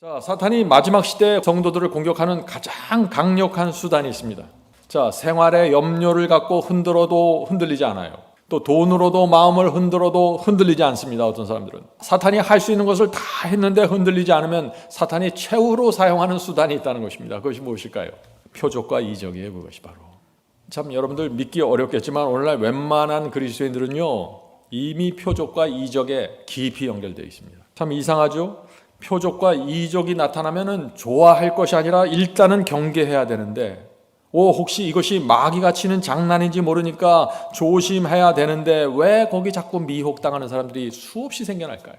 자, 사탄이 마지막 시대 성도들을 공격하는 가장 강력한 수단이 있습니다. 자, 생활의 염려를 갖고 흔들어도 흔들리지 않아요. 또 돈으로도 마음을 흔들어도 흔들리지 않습니다. 어떤 사람들은 사탄이 할 수 있는 것을 다 했는데 흔들리지 않으면 사탄이 최후로 사용하는 수단이 있다는 것입니다. 그것이 무엇일까요? 표적과 이적이에요. 그것이 바로. 참 여러분들 믿기 어렵겠지만 오늘날 웬만한 그리스도인들은요 이미 표적과 이적에 깊이 연결되어 있습니다. 참 이상하죠? 표적과 이적이 나타나면은 좋아할 것이 아니라 일단은 경계해야 되는데, 혹시 이것이 마귀가 치는 장난인지 모르니까 조심해야 되는데 왜 거기 자꾸 미혹당하는 사람들이 수없이 생겨날까요?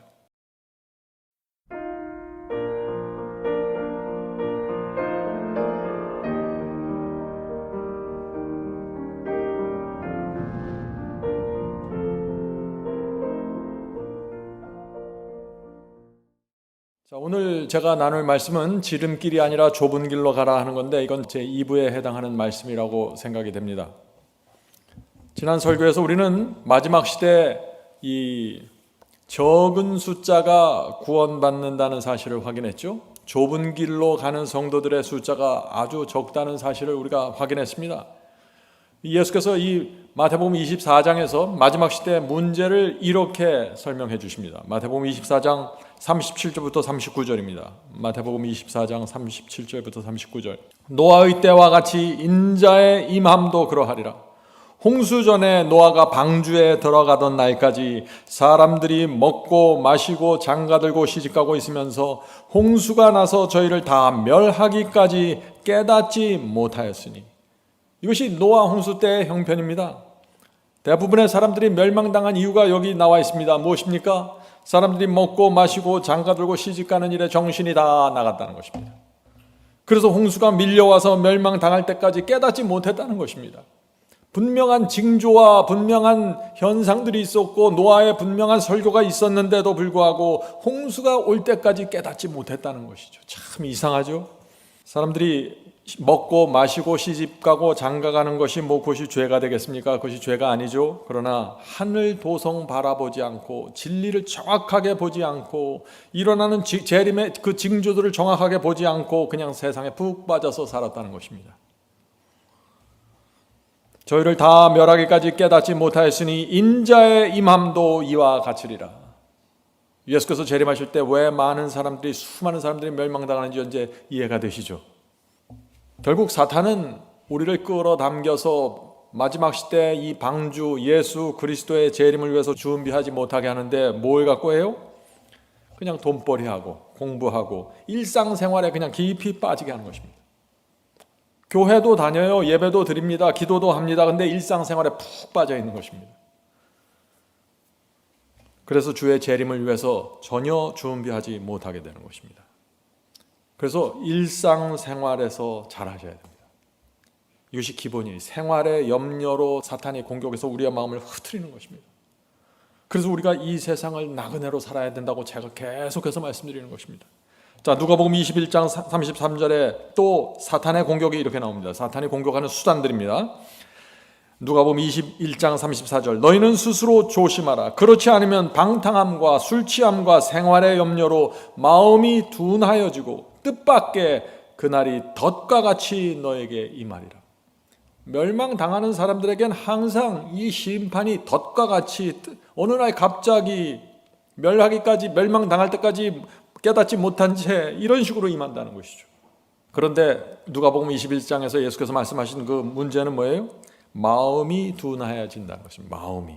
자, 오늘 제가 나눌 말씀은 지름길이 아니라 좁은 길로 가라 하는 건데 이건 제 2부에 해당하는 말씀이라고 생각이 됩니다. 지난 설교에서 우리는 마지막 시대 이 적은 숫자가 구원받는다는 사실을 확인했죠. 좁은 길로 가는 성도들의 숫자가 아주 적다는 사실을 우리가 확인했습니다. 예수께서 이 마태복음 24장에서 마지막 시대 문제를 이렇게 설명해 주십니다. 마태복음 24장 37절부터 39절입니다. 마태복음 24장 37절부터 39절. 노아의 때와 같이 인자의 임함도 그러하리라. 홍수 전에 노아가 방주에 들어가던 날까지 사람들이 먹고 마시고 장가들고 시집가고 있으면서 홍수가 나서 저희를 다 멸하기까지 깨닫지 못하였으니. 이것이 노아 홍수 때의 형편입니다. 대부분의 사람들이 멸망당한 이유가 여기 나와 있습니다. 무엇입니까? 사람들이 먹고 마시고 장가들고 시집가는 일에 정신이 다 나갔다는 것입니다. 그래서 홍수가 밀려와서 멸망당할 때까지 깨닫지 못했다는 것입니다. 분명한 징조와 분명한 현상들이 있었고 노아의 분명한 설교가 있었는데도 불구하고 홍수가 올 때까지 깨닫지 못했다는 것이죠. 참 이상하죠? 사람들이 먹고 마시고 시집가고 장가가는 것이 그것이 죄가 되겠습니까? 그것이 죄가 아니죠. 그러나 하늘 도성 바라보지 않고 진리를 정확하게 보지 않고 일어나는 재림의 그 징조들을 정확하게 보지 않고 그냥 세상에 푹 빠져서 살았다는 것입니다. 저희를 다 멸하기까지 깨닫지 못하였으니 인자의 임함도 이와 같으리라. 예수께서 재림하실 때 왜 수많은 사람들이 멸망당하는지 이제 이해가 되시죠? 결국 사탄은 우리를 끌어당겨서 마지막 시대 이 방주 예수 그리스도의 재림을 위해서 준비하지 못하게 하는데 뭘 갖고 해요? 그냥 돈벌이하고 공부하고 일상생활에 그냥 깊이 빠지게 하는 것입니다. 교회도 다녀요. 예배도 드립니다. 기도도 합니다. 근데 일상생활에 푹 빠져 있는 것입니다. 그래서 주의 재림을 위해서 전혀 준비하지 못하게 되는 것입니다. 그래서 일상생활에서 잘하셔야 됩니다. 이것이 기본이에요. 생활의 염려로 사탄이 공격해서 우리의 마음을 흐트리는 것입니다. 그래서 우리가 이 세상을 나그네로 살아야 된다고 제가 계속해서 말씀드리는 것입니다. 자, 누가복음 21장 33절에 또 사탄의 공격이 이렇게 나옵니다. 사탄이 공격하는 수단들입니다. 누가복음 21장 34절. 너희는 스스로 조심하라. 그렇지 않으면 방탕함과 술취함과 생활의 염려로 마음이 둔하여지고 뜻밖의 그날이 덫과 같이 너에게 임하리라. 멸망당하는 사람들에겐 항상 이 심판이 덫과 같이 어느 날 갑자기 멸망당할 때까지 깨닫지 못한 채 이런 식으로 임한다는 것이죠. 그런데 누가복음 21장에서 예수께서 말씀하신 그 문제는 뭐예요? 마음이 둔하여진다는 것입니다. 마음이.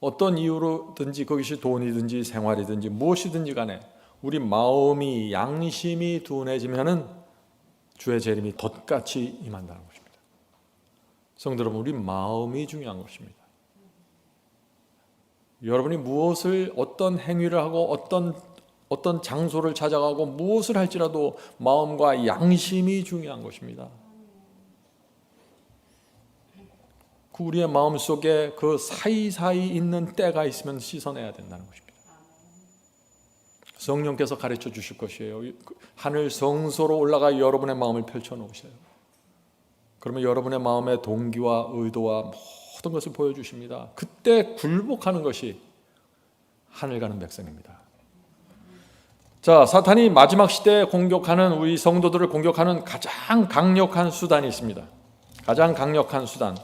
어떤 이유로든지 그것이 돈이든지 생활이든지 무엇이든지 간에 우리 마음이 양심이 둔해지면은 주의 재림이 덫같이 임한다는 것입니다. 성도 여러분, 우리 마음이 중요한 것입니다. 여러분이 어떤 행위를 하고 어떤 장소를 찾아가고 무엇을 할지라도 마음과 양심이 중요한 것입니다. 그 우리의 마음 속에 그 사이사이 있는 때가 있으면 씻어내야 된다는 것입니다. 성령께서 가르쳐 주실 것이에요. 하늘 성소로 올라가 여러분의 마음을 펼쳐 놓으세요. 그러면 여러분의 마음의 동기와 의도와 모든 것을 보여주십니다. 그때 굴복하는 것이 하늘 가는 백성입니다. 자, 사탄이 마지막 시대에 공격하는 우리 성도들을 공격하는 가장 강력한 수단이 있습니다. 가장 강력한 수단.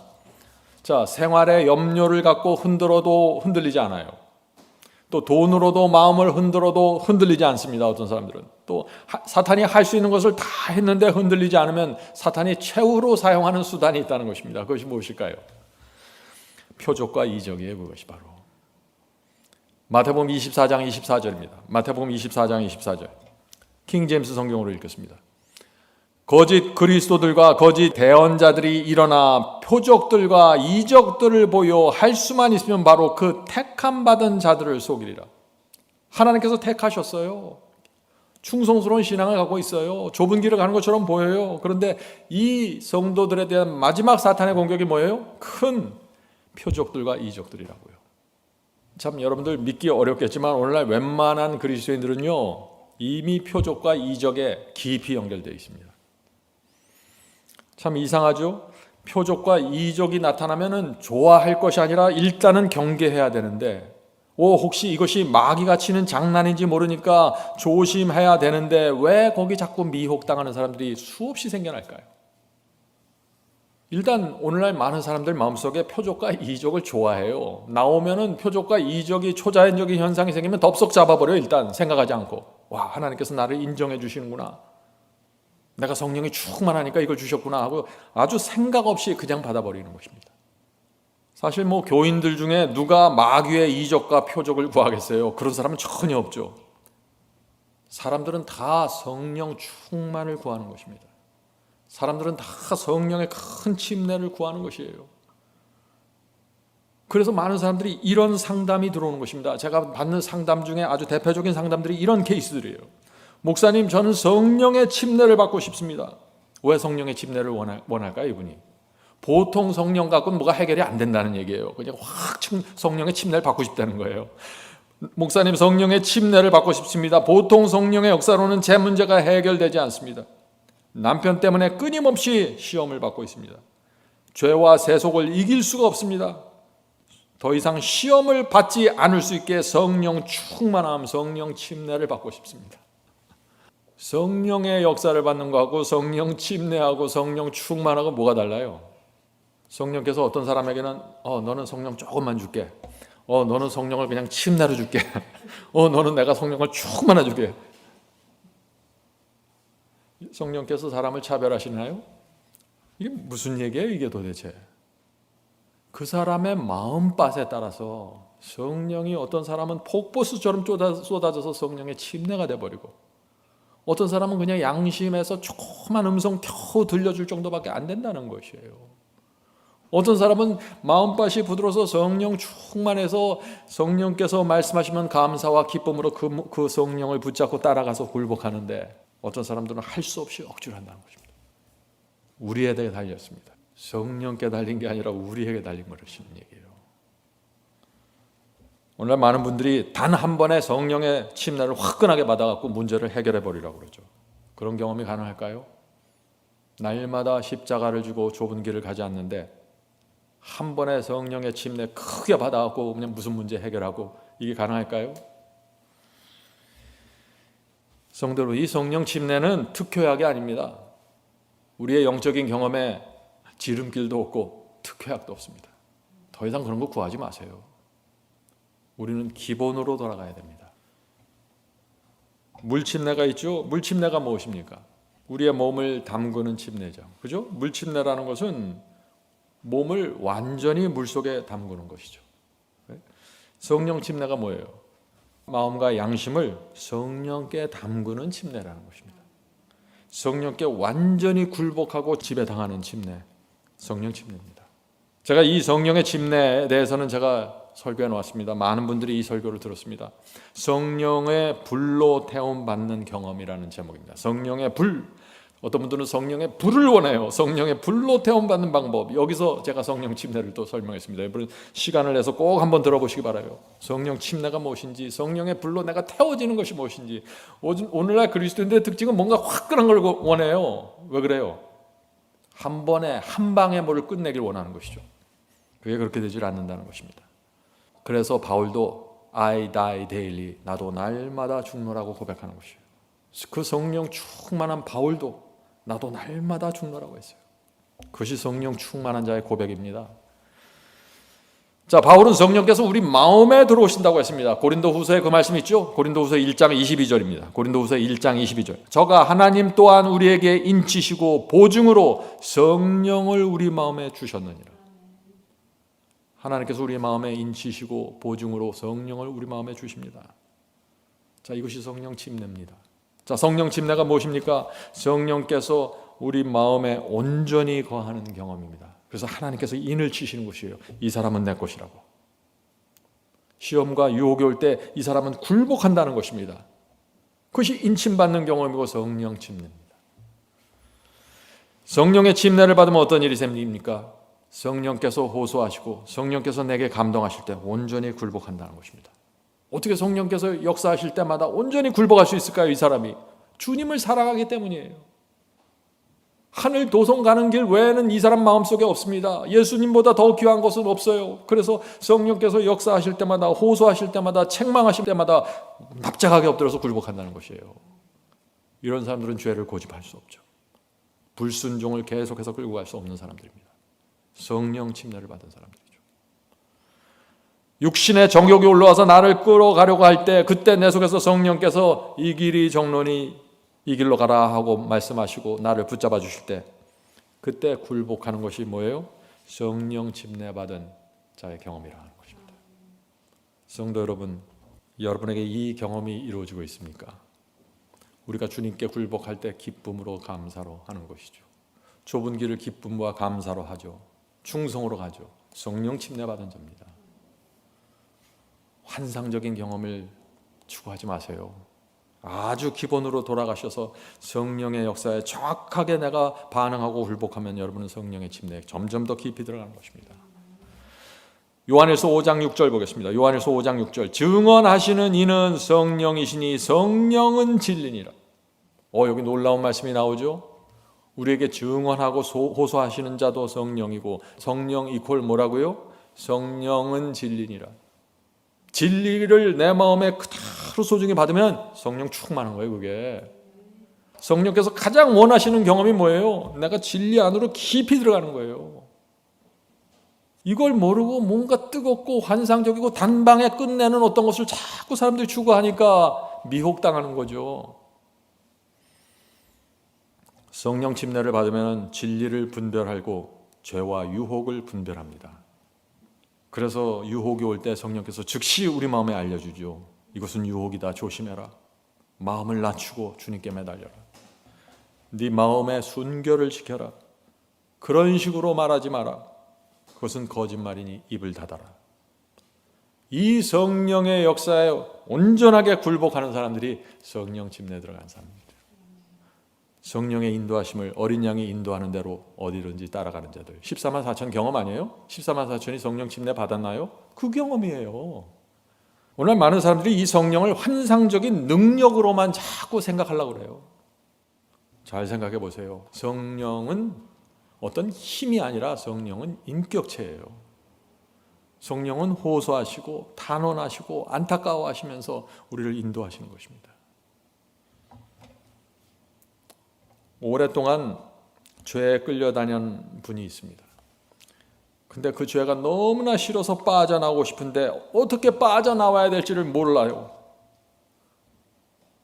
자, 생활의 염려를 갖고 흔들어도 흔들리지 않아요. 또 돈으로도 마음을 흔들어도 흔들리지 않습니다. 어떤 사람들은. 또 사탄이 할 수 있는 것을 다 했는데 흔들리지 않으면 사탄이 최후로 사용하는 수단이 있다는 것입니다. 그것이 무엇일까요? 표적과 이적이에요. 그것이 바로 마태복음 24장 24절입니다. 마태복음 24장 24절. 킹제임스 성경으로 읽겠습니다. 거짓 그리스도들과 거짓 대언자들이 일어나 표적들과 이적들을 보여 할 수만 있으면 바로 그 택함 받은 자들을 속이리라. 하나님께서 택하셨어요. 충성스러운 신앙을 갖고 있어요. 좁은 길을 가는 것처럼 보여요. 그런데 이 성도들에 대한 마지막 사탄의 공격이 뭐예요? 큰 표적들과 이적들이라고요. 참 여러분들 믿기 어렵겠지만 오늘날 웬만한 그리스도인들은요 이미 표적과 이적에 깊이 연결되어 있습니다. 참 이상하죠? 표적과 이적이 나타나면은 좋아할 것이 아니라 일단은 경계해야 되는데 혹시 이것이 마귀가 치는 장난인지 모르니까 조심해야 되는데 왜 거기 자꾸 미혹당하는 사람들이 수없이 생겨날까요? 일단 오늘날 많은 사람들 마음속에 표적과 이적을 좋아해요. 나오면은 표적과 이적이 초자연적인 현상이 생기면 덥석 잡아버려요. 일단 생각하지 않고 와 하나님께서 나를 인정해 주시는구나. 내가 성령이 충만하니까 이걸 주셨구나 하고 아주 생각 없이 그냥 받아버리는 것입니다. 사실 교인들 중에 누가 마귀의 이적과 표적을 구하겠어요? 그런 사람은 전혀 없죠. 사람들은 다 성령 충만을 구하는 것입니다. 사람들은 다 성령의 큰 침례를 구하는 것이에요. 그래서 많은 사람들이 이런 상담이 들어오는 것입니다. 제가 받는 상담 중에 아주 대표적인 상담들이 이런 케이스들이에요. 목사님, 저는 성령의 침례를 받고 싶습니다. 왜 성령의 침례를 원할까요, 이분이? 보통 성령 갖고는 뭐가 해결이 안 된다는 얘기예요. 그냥 확 성령의 침례를 받고 싶다는 거예요. 목사님, 성령의 침례를 받고 싶습니다. 보통 성령의 역사로는 제 문제가 해결되지 않습니다. 남편 때문에 끊임없이 시험을 받고 있습니다. 죄와 세속을 이길 수가 없습니다. 더 이상 시험을 받지 않을 수 있게 성령 충만함, 성령 침례를 받고 싶습니다. 성령의 역사를 받는 거하고 성령 침례하고 성령 충만하고 뭐가 달라요? 성령께서 어떤 사람에게는 너는 성령 조금만 줄게. 너는 성령을 그냥 침례로 줄게. 너는 내가 성령을 충만해 줄게. 성령께서 사람을 차별하시나요? 이게 무슨 얘기예요, 이게 도대체? 그 사람의 마음밭에 따라서 성령이 어떤 사람은 폭포수처럼 쏟아져서 성령의 침례가 돼버리고 어떤 사람은 그냥 양심에서 조그만 음성 겨우 들려줄 정도밖에 안 된다는 것이에요. 어떤 사람은 마음밭이 부드러워서 성령 충만해서 성령께서 말씀하시면 감사와 기쁨으로 그 성령을 붙잡고 따라가서 굴복하는데 어떤 사람들은 할 수 없이 억지로 한다는 것입니다. 우리에게 달렸습니다. 성령께 달린 게 아니라 우리에게 달린 것이라는 얘기예요. 오늘 많은 분들이 단 한 번에 성령의 침례를 화끈하게 받아갖고 문제를 해결해 버리라고 그러죠. 그런 경험이 가능할까요? 날마다 십자가를 주고 좁은 길을 가지 않는데 한 번에 성령의 침례 크게 받아갖고 그냥 무슨 문제 해결하고 이게 가능할까요? 성도로 이 성령 침례는 특효약이 아닙니다. 우리의 영적인 경험에 지름길도 없고 특효약도 없습니다. 더 이상 그런 거 구하지 마세요. 우리는 기본으로 돌아가야 됩니다. 물침례가 있죠. 물침례가 무엇입니까? 우리의 몸을 담그는 침례죠. 그죠? 물침례라는 것은 몸을 완전히 물속에 담그는 것이죠. 성령 침례가 뭐예요? 마음과 양심을 성령께 담그는 침례라는 것입니다. 성령께 완전히 굴복하고 지배당하는 침례, 성령 침례입니다. 제가 이 성령의 침례에 대해서는 제가 설교해 놓았습니다. 많은 분들이 이 설교를 들었습니다. 성령의 불로 태움 받는 경험이라는 제목입니다. 성령의 불. 어떤 분들은 성령의 불을 원해요. 성령의 불로 태움 받는 방법. 여기서 제가 성령 침례를 또 설명했습니다. 여러분 시간을 내서 꼭 한번 들어보시기 바라요. 성령 침례가 무엇인지, 성령의 불로 내가 태워지는 것이 무엇인지. 오늘날 그리스도인들의 특징은 뭔가 화끈한 걸 원해요. 왜 그래요? 한 번에 한 방에 뭐를 끝내길 원하는 것이죠. 그게 그렇게 되질 않는다는 것입니다. 그래서 바울도 I die daily. 나도 날마다 죽노라고 고백하는 것이에요. 그 성령 충만한 바울도 나도 날마다 죽노라고 했어요. 그것이 성령 충만한 자의 고백입니다. 자, 바울은 성령께서 우리 마음에 들어오신다고 했습니다. 고린도후서에 그 말씀 있죠? 고린도후서 1장 22절입니다. 고린도후서 1장 22절. 저가 하나님 또한 우리에게 인치시고 보증으로 성령을 우리 마음에 주셨느니라. 하나님께서 우리 마음에 인치시고 보증으로 성령을 우리 마음에 주십니다. 자, 이것이 성령 침례입니다. 자, 성령 침례가 무엇입니까? 성령께서 우리 마음에 온전히 거하는 경험입니다. 그래서 하나님께서 인을 치시는 것이에요. 이 사람은 내 것이라고. 시험과 유혹이 올 때 이 사람은 굴복한다는 것입니다. 그것이 인침받는 경험이고 성령 침례입니다. 성령의 침례를 받으면 어떤 일이 생깁니까? 성령께서 호소하시고 성령께서 내게 감동하실 때 온전히 굴복한다는 것입니다. 어떻게 성령께서 역사하실 때마다 온전히 굴복할 수 있을까요? 이 사람이 주님을 사랑하기 때문이에요. 하늘 도성 가는 길 외에는 이 사람 마음속에 없습니다. 예수님보다 더 귀한 것은 없어요. 그래서 성령께서 역사하실 때마다, 호소하실 때마다, 책망하실 때마다 납작하게 엎드려서 굴복한다는 것이에요. 이런 사람들은 죄를 고집할 수 없죠. 불순종을 계속해서 끌고 갈 수 없는 사람들입니다. 성령 침례를 받은 사람들이죠. 육신의 정욕이 올라와서 나를 끌어가려고 할 때, 그때 내 속에서 성령께서 이 길이 정론이 이 길로 가라 하고 말씀하시고 나를 붙잡아 주실 때, 그때 굴복하는 것이 뭐예요? 성령 침례 받은 자의 경험이라는 것입니다. 성도 여러분, 여러분에게 이 경험이 이루어지고 있습니까? 우리가 주님께 굴복할 때 기쁨으로 감사로 하는 것이죠. 좁은 길을 기쁨과 감사로 하죠. 충성으로 가죠. 성령 침례 받은 자입니다. 환상적인 경험을 추구하지 마세요. 아주 기본으로 돌아가셔서 성령의 역사에 정확하게 내가 반응하고 굴복하면 여러분은 성령의 침례에 점점 더 깊이 들어가는 것입니다. 요한일서 5장 6절 보겠습니다. 요한일서 5장 6절. 증언하시는 이는 성령이시니 성령은 진리니라. 여기 놀라운 말씀이 나오죠. 우리에게 증언하고 호소하시는 자도 성령이고, 성령 이퀄 뭐라고요? 성령은 진리니라. 진리를 내 마음에 그대로 소중히 받으면 성령 충만한 거예요. 그게 성령께서 가장 원하시는 경험이 뭐예요? 내가 진리 안으로 깊이 들어가는 거예요. 이걸 모르고 뭔가 뜨겁고 환상적이고 단방에 끝내는 어떤 것을 자꾸 사람들이 추구하니까 미혹당하는 거죠. 성령 침례를 받으면 진리를 분별하고 죄와 유혹을 분별합니다. 그래서 유혹이 올 때 성령께서 즉시 우리 마음에 알려주죠. 이것은 유혹이다, 조심해라. 마음을 낮추고 주님께 매달려라. 네 마음의 순결을 지켜라. 그런 식으로 말하지 마라. 그것은 거짓말이니 입을 닫아라. 이 성령의 역사에 온전하게 굴복하는 사람들이 성령 침례에 들어간 사람입니다. 성령의 인도하심을 어린 양이 인도하는 대로 어디든지 따라가는 자들. 14만 4천 경험 아니에요? 14만 4천이 성령 침례 받았나요? 그 경험이에요. 오늘 많은 사람들이 이 성령을 환상적인 능력으로만 자꾸 생각하려고 그래요. 잘 생각해 보세요. 성령은 어떤 힘이 아니라 성령은 인격체예요. 성령은 호소하시고 탄원하시고 안타까워하시면서 우리를 인도하시는 것입니다. 오랫동안 죄에 끌려다니는 분이 있습니다. 근데 그 죄가 너무나 싫어서 빠져나오고 싶은데 어떻게 빠져나와야 될지를 몰라요.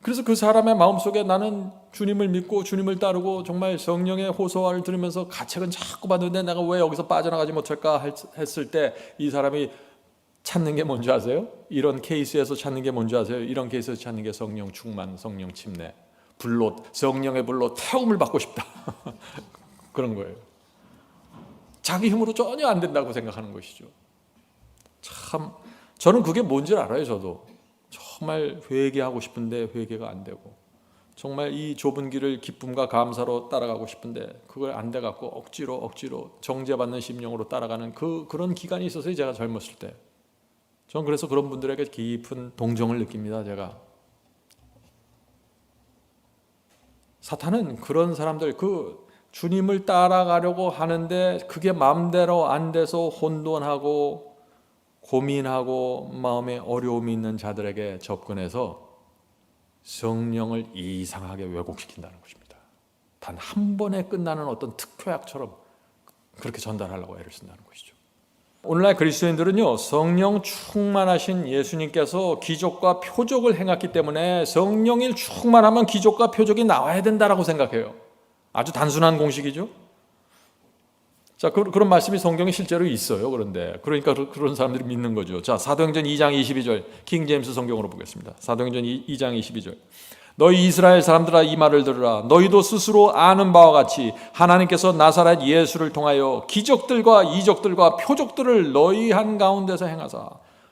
그래서 그 사람의 마음속에 나는 주님을 믿고 주님을 따르고 정말 성령의 호소를 들으면서 가책은 자꾸 받는데 내가 왜 여기서 빠져나가지 못할까 했을 때 이 사람이 찾는 게 뭔지 아세요? 이런 케이스에서 찾는 게 뭔지 아세요? 이런 케이스에서 찾는 게 성령 충만, 성령 침례. 불로, 성령의 불로 태움을 받고 싶다. 그런 거예요. 자기 힘으로 전혀 안 된다고 생각하는 것이죠. 참 저는 그게 뭔지 알아요. 저도 정말 회개하고 싶은데 회개가 안 되고, 정말 이 좁은 길을 기쁨과 감사로 따라가고 싶은데 그걸 안 돼 갖고 억지로 정죄받는 심령으로 따라가는 그런 기간이 있었어요. 제가 젊었을 때. 저는 그래서 그런 분들에게 깊은 동정을 느낍니다. 제가. 사탄은 그런 사람들, 주님을 따라가려고 하는데 그게 마음대로 안 돼서 혼돈하고 고민하고 마음에 어려움이 있는 자들에게 접근해서 성령을 이상하게 왜곡시킨다는 것입니다. 단 한 번에 끝나는 어떤 특효약처럼 그렇게 전달하려고 애를 쓴다는 것이죠. 오늘날 그리스도인들은요, 성령 충만하신 예수님께서 기적과 표적을 행했기 때문에 성령이 충만하면 기적과 표적이 나와야 된다라고 생각해요. 아주 단순한 공식이죠. 자, 그런 말씀이 성경에 실제로 있어요. 그러니까 그런 사람들이 믿는 거죠. 자, 사도행전 2장 22절 킹제임스 성경으로 보겠습니다. 사도행전 2장 22절. 너희 이스라엘 사람들아, 이 말을 들으라. 너희도 스스로 아는 바와 같이 하나님께서 나사렛 예수를 통하여 기적들과 이적들과 표적들을 너희 한 가운데서 행하사.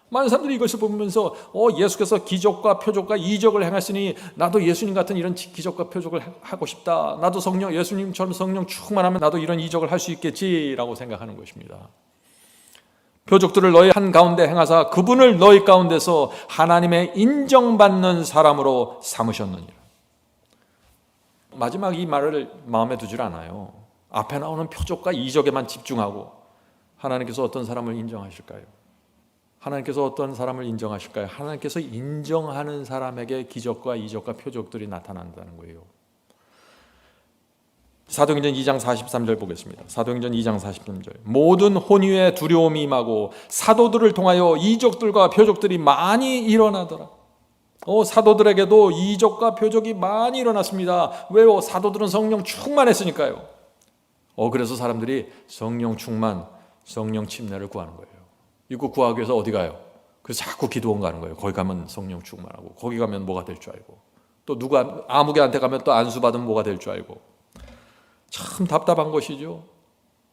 많은 사람들이 이것을 보면서 예수께서 기적과 표적과 이적을 행하시니 나도 예수님 같은 이런 기적과 표적을 하고 싶다. 나도 예수님처럼 성령 충만하면 나도 이런 이적을 할 수 있겠지라고 생각하는 것입니다. 표적들을 너희 한 가운데 행하사 그분을 너희 가운데서 하나님의 인정받는 사람으로 삼으셨느니라. 마지막 이 말을 마음에 두질 않아요. 앞에 나오는 표적과 이적에만 집중하고 하나님께서 어떤 사람을 인정하실까요? 하나님께서 어떤 사람을 인정하실까요? 하나님께서 인정하는 사람에게 기적과 이적과 표적들이 나타난다는 거예요. 사도행전 2장 43절 보겠습니다. 사도행전 2장 43절. 모든 혼유에 두려움이 임하고 사도들을 통하여 이적들과 표적들이 많이 일어나더라. 사도들에게도 이적과 표적이 많이 일어났습니다. 왜요? 사도들은 성령 충만했으니까요. 그래서 사람들이 성령 충만, 성령 침례를 구하는 거예요. 이거 구하기 위해서 어디 가요? 그래서 자꾸 기도원 가는 거예요. 거기 가면 성령 충만하고, 거기 가면 뭐가 될 줄 알고, 또 누가 아무개한테 가면 또 안수 받으면 뭐가 될 줄 알고. 참 답답한 것이죠.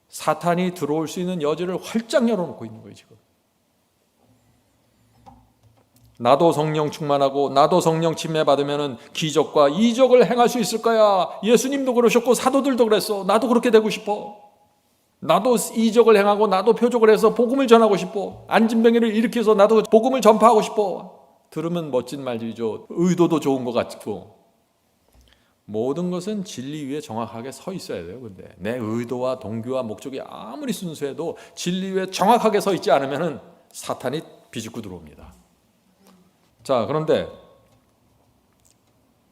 사탄이 들어올 수 있는 여지를 활짝 열어놓고 있는 거예요, 지금. 나도 성령 충만하고 나도 성령 침례 받으면 기적과 이적을 행할 수 있을 거야. 예수님도 그러셨고 사도들도 그랬어. 나도 그렇게 되고 싶어. 나도 이적을 행하고 나도 표적을 해서 복음을 전하고 싶어. 안진병이를 일으켜서 나도 복음을 전파하고 싶어. 들으면 멋진 말이죠. 의도도 좋은 것 같고. 모든 것은 진리 위에 정확하게 서 있어야 돼요. 근데 내 의도와 동기와 목적이 아무리 순수해도 진리 위에 정확하게 서 있지 않으면 사탄이 비집고 들어옵니다. 자, 그런데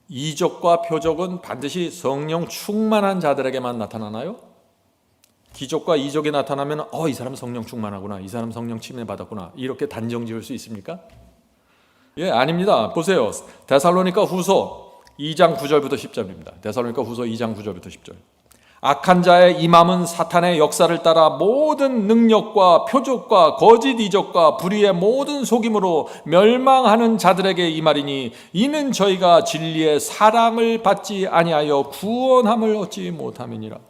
이적과 표적은 반드시 성령 충만한 자들에게만 나타나나요? 기적과 이적이 나타나면 이 사람 성령 충만하구나, 이 사람 성령 침례 받았구나, 이렇게 단정 지을 수 있습니까? 예, 아닙니다. 보세요. 데살로니가 후서 2장 9절부터 10절입니다. 데살로니가 후서 2장 9절부터 10절. 악한 자의 임함은 사탄의 역사를 따라 모든 능력과 표적과 거짓 이적과 불의의 모든 속임으로 멸망하는 자들에게 임하리니 이는 저희가 진리의 사랑을 받지 아니하여 구원함을 얻지 못함이니라.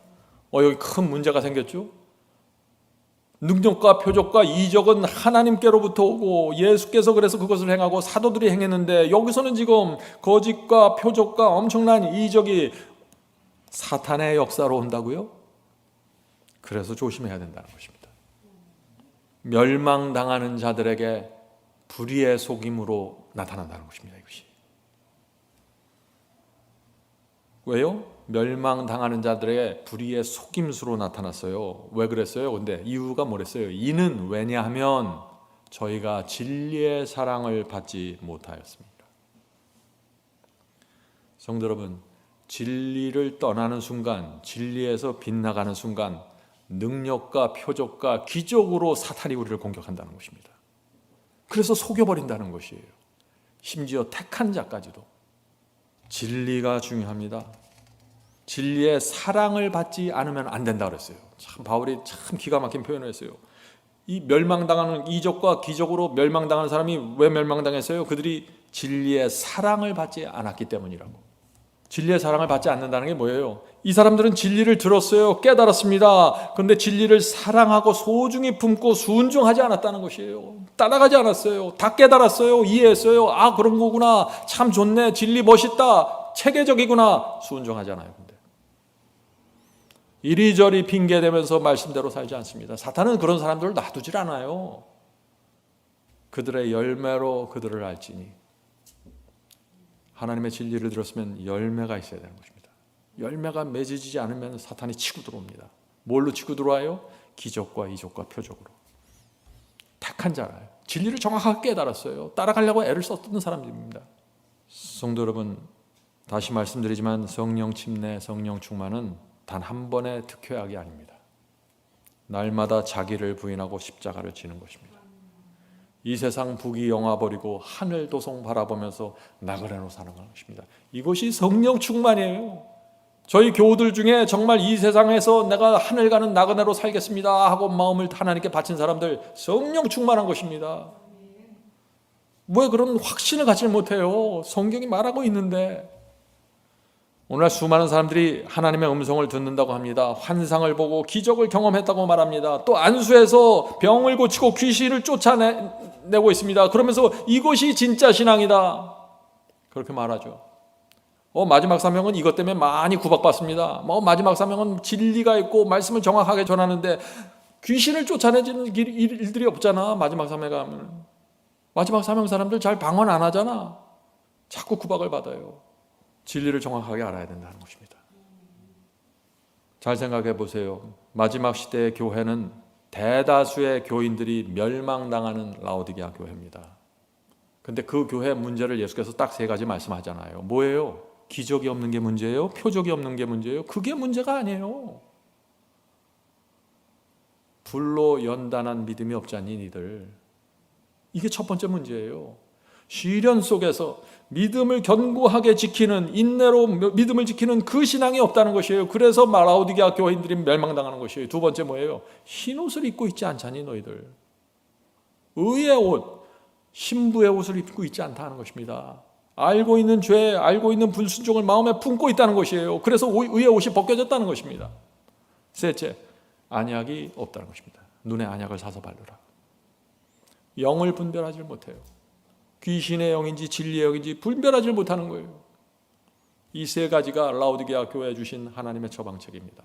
여기 큰 문제가 생겼죠? 능력과 표적과 이적은 하나님께로부터 오고 예수께서 그래서 그것을 행하고 사도들이 행했는데 여기서는 지금 거짓과 표적과 엄청난 이적이 사탄의 역사로 온다고요? 그래서 조심해야 된다는 것입니다. 멸망당하는 자들에게 불의의 속임으로 나타난다는 것입니다. 이것이. 왜요? 멸망당하는 자들의 불의의 속임수로 나타났어요. 왜 그랬어요? 근데 이유가 뭐랬어요? 이는 왜냐하면 저희가 진리의 사랑을 받지 못하였습니다. 성도 여러분, 진리를 떠나는 순간, 진리에서 빗나가는 순간 능력과 표적과 기적으로 사탄이 우리를 공격한다는 것입니다. 그래서 속여버린다는 것이에요. 심지어 택한 자까지도. 진리가 중요합니다. 진리의 사랑을 받지 않으면 안 된다 그랬어요. 참 바울이 참 기가 막힌 표현을 했어요. 이 멸망당하는 이적과 기적으로 멸망당하는 사람이 왜 멸망당했어요? 그들이 진리의 사랑을 받지 않았기 때문이라고. 진리의 사랑을 받지 않는다는 게 뭐예요? 이 사람들은 진리를 들었어요. 깨달았습니다. 그런데 진리를 사랑하고 소중히 품고 순종하지 않았다는 것이에요. 따라가지 않았어요. 다 깨달았어요. 이해했어요. 그런 거구나. 참 좋네. 진리 멋있다. 체계적이구나. 순종하지 않아요. 근데 이리저리 핑계대면서 말씀대로 살지 않습니다. 사탄은 그런 사람들을 놔두질 않아요. 그들의 열매로 그들을 알지니. 하나님의 진리를 들었으면 열매가 있어야 되는 것입니다. 열매가 맺어지지 않으면 사탄이 치고 들어옵니다. 뭘로 치고 들어와요? 기적과 이적과 표적으로. 택한 자라요. 진리를 정확하게 깨달았어요. 따라가려고 애를 썼던 사람들입니다. 성도 여러분, 다시 말씀드리지만 성령 침례, 성령 충만은 단 한 번의 특효약이 아닙니다. 날마다 자기를 부인하고 십자가를 지는 것입니다. 이 세상 부귀영화 버리고 하늘 도성 바라보면서 나그네로 사는 것입니다. 이것이 성령 충만이에요. 저희 교우들 중에 정말 이 세상에서 내가 하늘 가는 나그네로 살겠습니다 하고 마음을 하나님께 바친 사람들, 성령 충만한 것입니다. 왜 그런 확신을 갖지 못해요? 성경이 말하고 있는데. 오늘날 수많은 사람들이 하나님의 음성을 듣는다고 합니다. 환상을 보고 기적을 경험했다고 말합니다. 또 안수해서 병을 고치고 귀신을 쫓아내고 있습니다. 그러면서 이것이 진짜 신앙이다, 그렇게 말하죠. 마지막 사명은 이것 때문에 많이 구박받습니다. 마지막 사명은 진리가 있고 말씀을 정확하게 전하는데 귀신을 쫓아내는 일들이 없잖아. 마지막 사명에 가면 마지막 사명 사람들 잘 방언 안 하잖아. 자꾸 구박을 받아요. 진리를 정확하게 알아야 된다는 것입니다. 잘 생각해 보세요. 마지막 시대의 교회는 대다수의 교인들이 멸망당하는 라오디게아 교회입니다. 근데 그 교회 문제를 예수께서 딱 세 가지 말씀하잖아요. 뭐예요? 기적이 없는 게 문제예요? 표적이 없는 게 문제예요? 그게 문제가 아니에요. 불로 연단한 믿음이 없지 않니 니들? 이게 첫 번째 문제예요. 시련 속에서 믿음을 견고하게 지키는, 인내로 믿음을 지키는 그 신앙이 없다는 것이에요. 그래서 라오디게아 교인들이 멸망당하는 것이에요. 두 번째 뭐예요? 흰 옷을 입고 있지 않잖니 너희들. 의의 옷, 신부의 옷을 입고 있지 않다는 것입니다. 알고 있는 죄, 알고 있는 불순종을 마음에 품고 있다는 것이에요. 그래서 의의 옷이 벗겨졌다는 것입니다. 셋째, 안약이 없다는 것입니다. 눈에 안약을 사서 바르라. 영을 분별하지 못해요. 귀신의 영인지 진리의 영인지 분별하지 못하는 거예요. 이 세 가지가 라오디게아 교회에 주신 하나님의 처방책입니다.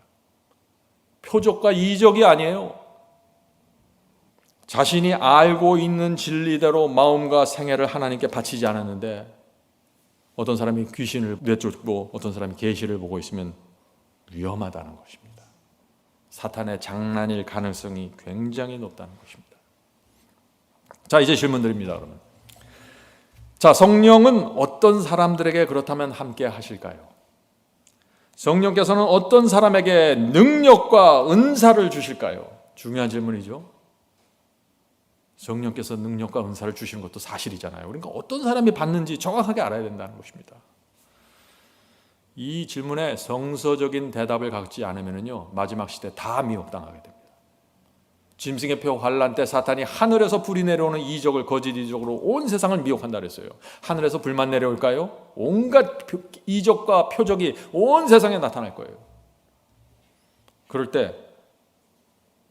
표적과 이적이 아니에요. 자신이 알고 있는 진리대로 마음과 생애를 하나님께 바치지 않았는데, 어떤 사람이 귀신을 내쫓고 어떤 사람이 계시를 보고 있으면 위험하다는 것입니다. 사탄의 장난일 가능성이 굉장히 높다는 것입니다. 자, 이제 질문 드립니다. 그러면 자, 성령은 어떤 사람들에게 그렇다면 함께 하실까요? 성령께서는 어떤 사람에게 능력과 은사를 주실까요? 중요한 질문이죠. 성령께서 능력과 은사를 주시는 것도 사실이잖아요. 그러니까 어떤 사람이 받는지 정확하게 알아야 된다는 것입니다. 이 질문에 성서적인 대답을 갖지 않으면요, 마지막 시대 다 미혹당하게 됩니다. 짐승의 표 환란 때 사탄이 하늘에서 불이 내려오는 이적을, 거짓 이적으로 온 세상을 미혹한다 그랬어요. 하늘에서 불만 내려올까요? 온갖 이적과 표적이 온 세상에 나타날 거예요. 그럴 때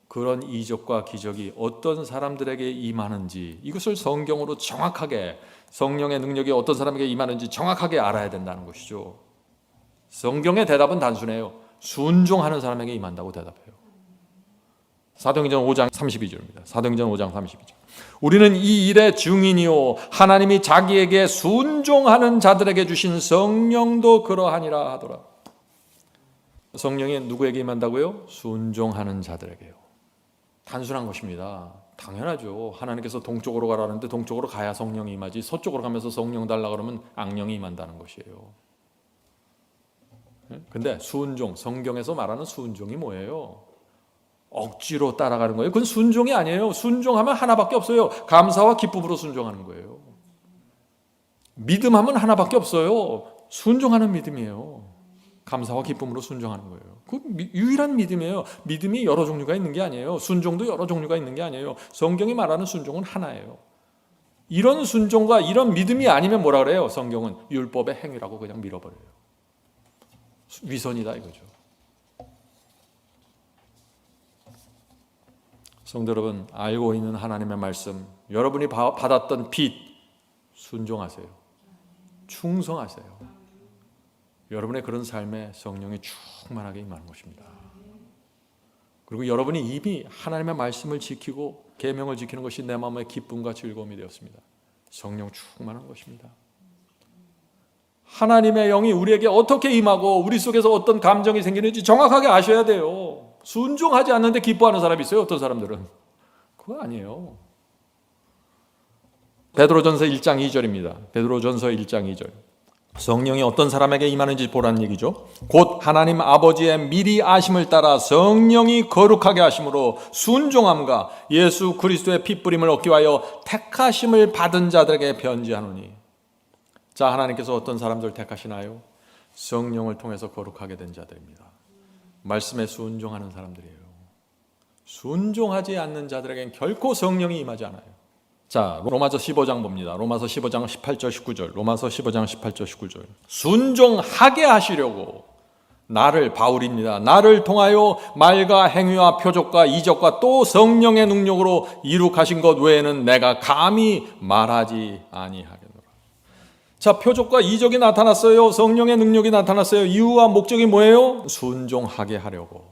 그런 이적과 기적이 어떤 사람들에게 임하는지, 이것을 성경으로 정확하게, 성령의 능력이 어떤 사람에게 임하는지 정확하게 알아야 된다는 것이죠. 성경의 대답은 단순해요. 순종하는 사람에게 임한다고 대답해요. 사도행전 5장 32절입니다. 사도행전 5장 32절. 우리는 이 일의 증인이요, 하나님이 자기에게 순종하는 자들에게 주신 성령도 그러하니라 하더라. 성령이 누구에게 임한다고요? 순종하는 자들에게요. 단순한 것입니다. 당연하죠. 하나님께서 동쪽으로 가라는데 동쪽으로 가야 성령이 임하지, 서쪽으로 가면서 성령 달라 그러면 악령이 임한다는 것이에요. 근데 순종, 성경에서 말하는 순종이 뭐예요? 억지로 따라가는 거예요. 그건 순종이 아니에요. 순종하면 하나밖에 없어요. 감사와 기쁨으로 순종하는 거예요. 믿음하면 하나밖에 없어요. 순종하는 믿음이에요. 감사와 기쁨으로 순종하는 거예요. 그 유일한 믿음이에요. 믿음이 여러 종류가 있는 게 아니에요. 순종도 여러 종류가 있는 게 아니에요. 성경이 말하는 순종은 하나예요. 이런 순종과 이런 믿음이 아니면 뭐라 그래요? 성경은 율법의 행위라고 그냥 밀어버려요. 위선이다 이거죠. 성도 여러분, 알고 있는 하나님의 말씀, 여러분이 받았던 빚 순종하세요. 충성하세요. 여러분의 그런 삶에 성령이 충만하게 임하는 것입니다. 그리고 여러분이 이미 하나님의 말씀을 지키고 계명을 지키는 것이 내 마음의 기쁨과 즐거움이 되었습니다. 성령 충만한 것입니다. 하나님의 영이 우리에게 어떻게 임하고 우리 속에서 어떤 감정이 생기는지 정확하게 아셔야 돼요. 순종하지 않는데 기뻐하는 사람이 있어요. 어떤 사람들은 그거 아니에요. 베드로전서 1장 2절입니다. 베드로전서 1장 2절. 성령이 어떤 사람에게 임하는지 보라는 얘기죠. 곧 하나님 아버지의 미리 아심을 따라 성령이 거룩하게 하심으로 순종함과 예수 그리스도의 핏부림을 얻기 위하여 택하심을 받은 자들에게 변지하노니. 자, 하나님께서 어떤 사람들 택하시나요? 성령을 통해서 거룩하게 된 자들입니다. 말씀에 순종하는 사람들이에요. 순종하지 않는 자들에겐 결코 성령이 임하지 않아요. 자, 로마서 15장 봅니다. 로마서 15장 18절 19절. 로마서 15장 18절 19절. 순종하게 하시려고 나를, 바울입니다, 나를 통하여 말과 행위와 표적과 이적과 또 성령의 능력으로 이룩하신 것 외에는 내가 감히 말하지 아니하겠노라. 자, 표적과 이적이 나타났어요. 성령의 능력이 나타났어요. 이유와 목적이 뭐예요? 순종하게 하려고.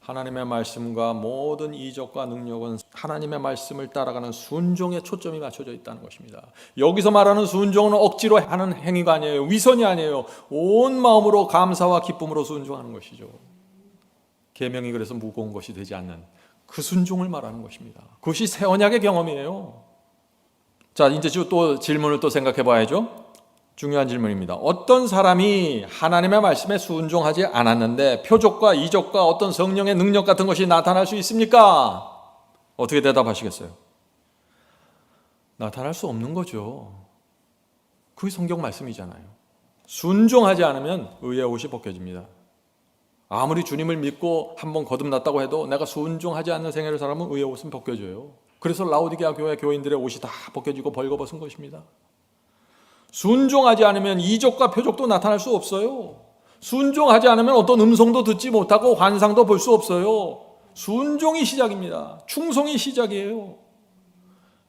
하나님의 말씀과 모든 이적과 능력은 하나님의 말씀을 따라가는 순종에 초점이 맞춰져 있다는 것입니다. 여기서 말하는 순종은 억지로 하는 행위가 아니에요. 위선이 아니에요. 온 마음으로 감사와 기쁨으로 순종하는 것이죠. 계명이 그래서 무거운 것이 되지 않는 그 순종을 말하는 것입니다. 그것이 새 언약의 경험이에요. 자, 이제 또 질문을 또 생각해 봐야죠. 중요한 질문입니다. 어떤 사람이 하나님의 말씀에 순종하지 않았는데 표적과 이적과 어떤 성령의 능력 같은 것이 나타날 수 있습니까? 어떻게 대답하시겠어요? 나타날 수 없는 거죠. 그게 성경 말씀이잖아요. 순종하지 않으면 의의 옷이 벗겨집니다. 아무리 주님을 믿고 한번 거듭났다고 해도 내가 순종하지 않는 생애를 살면 의의 옷은 벗겨져요. 그래서 라오디게아 교회 교인들의 옷이 다 벗겨지고 벌거벗은 것입니다. 순종하지 않으면 이적과 표적도 나타날 수 없어요. 순종하지 않으면 어떤 음성도 듣지 못하고 환상도 볼 수 없어요. 순종이 시작입니다. 충성이 시작이에요.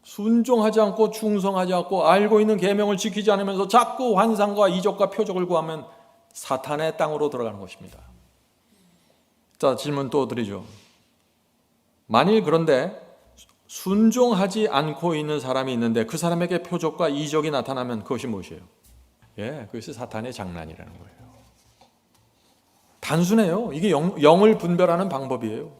순종하지 않고 충성하지 않고 알고 있는 계명을 지키지 않으면서 자꾸 환상과 이적과 표적을 구하면 사탄의 땅으로 들어가는 것입니다. 자, 질문 또 드리죠. 만일 그런데 순종하지 않고 있는 사람이 있는데 그 사람에게 표적과 이적이 나타나면 그것이 무엇이에요? 그것이 사탄의 장난이라는 거예요. 단순해요. 이게 영을 분별하는 방법이에요.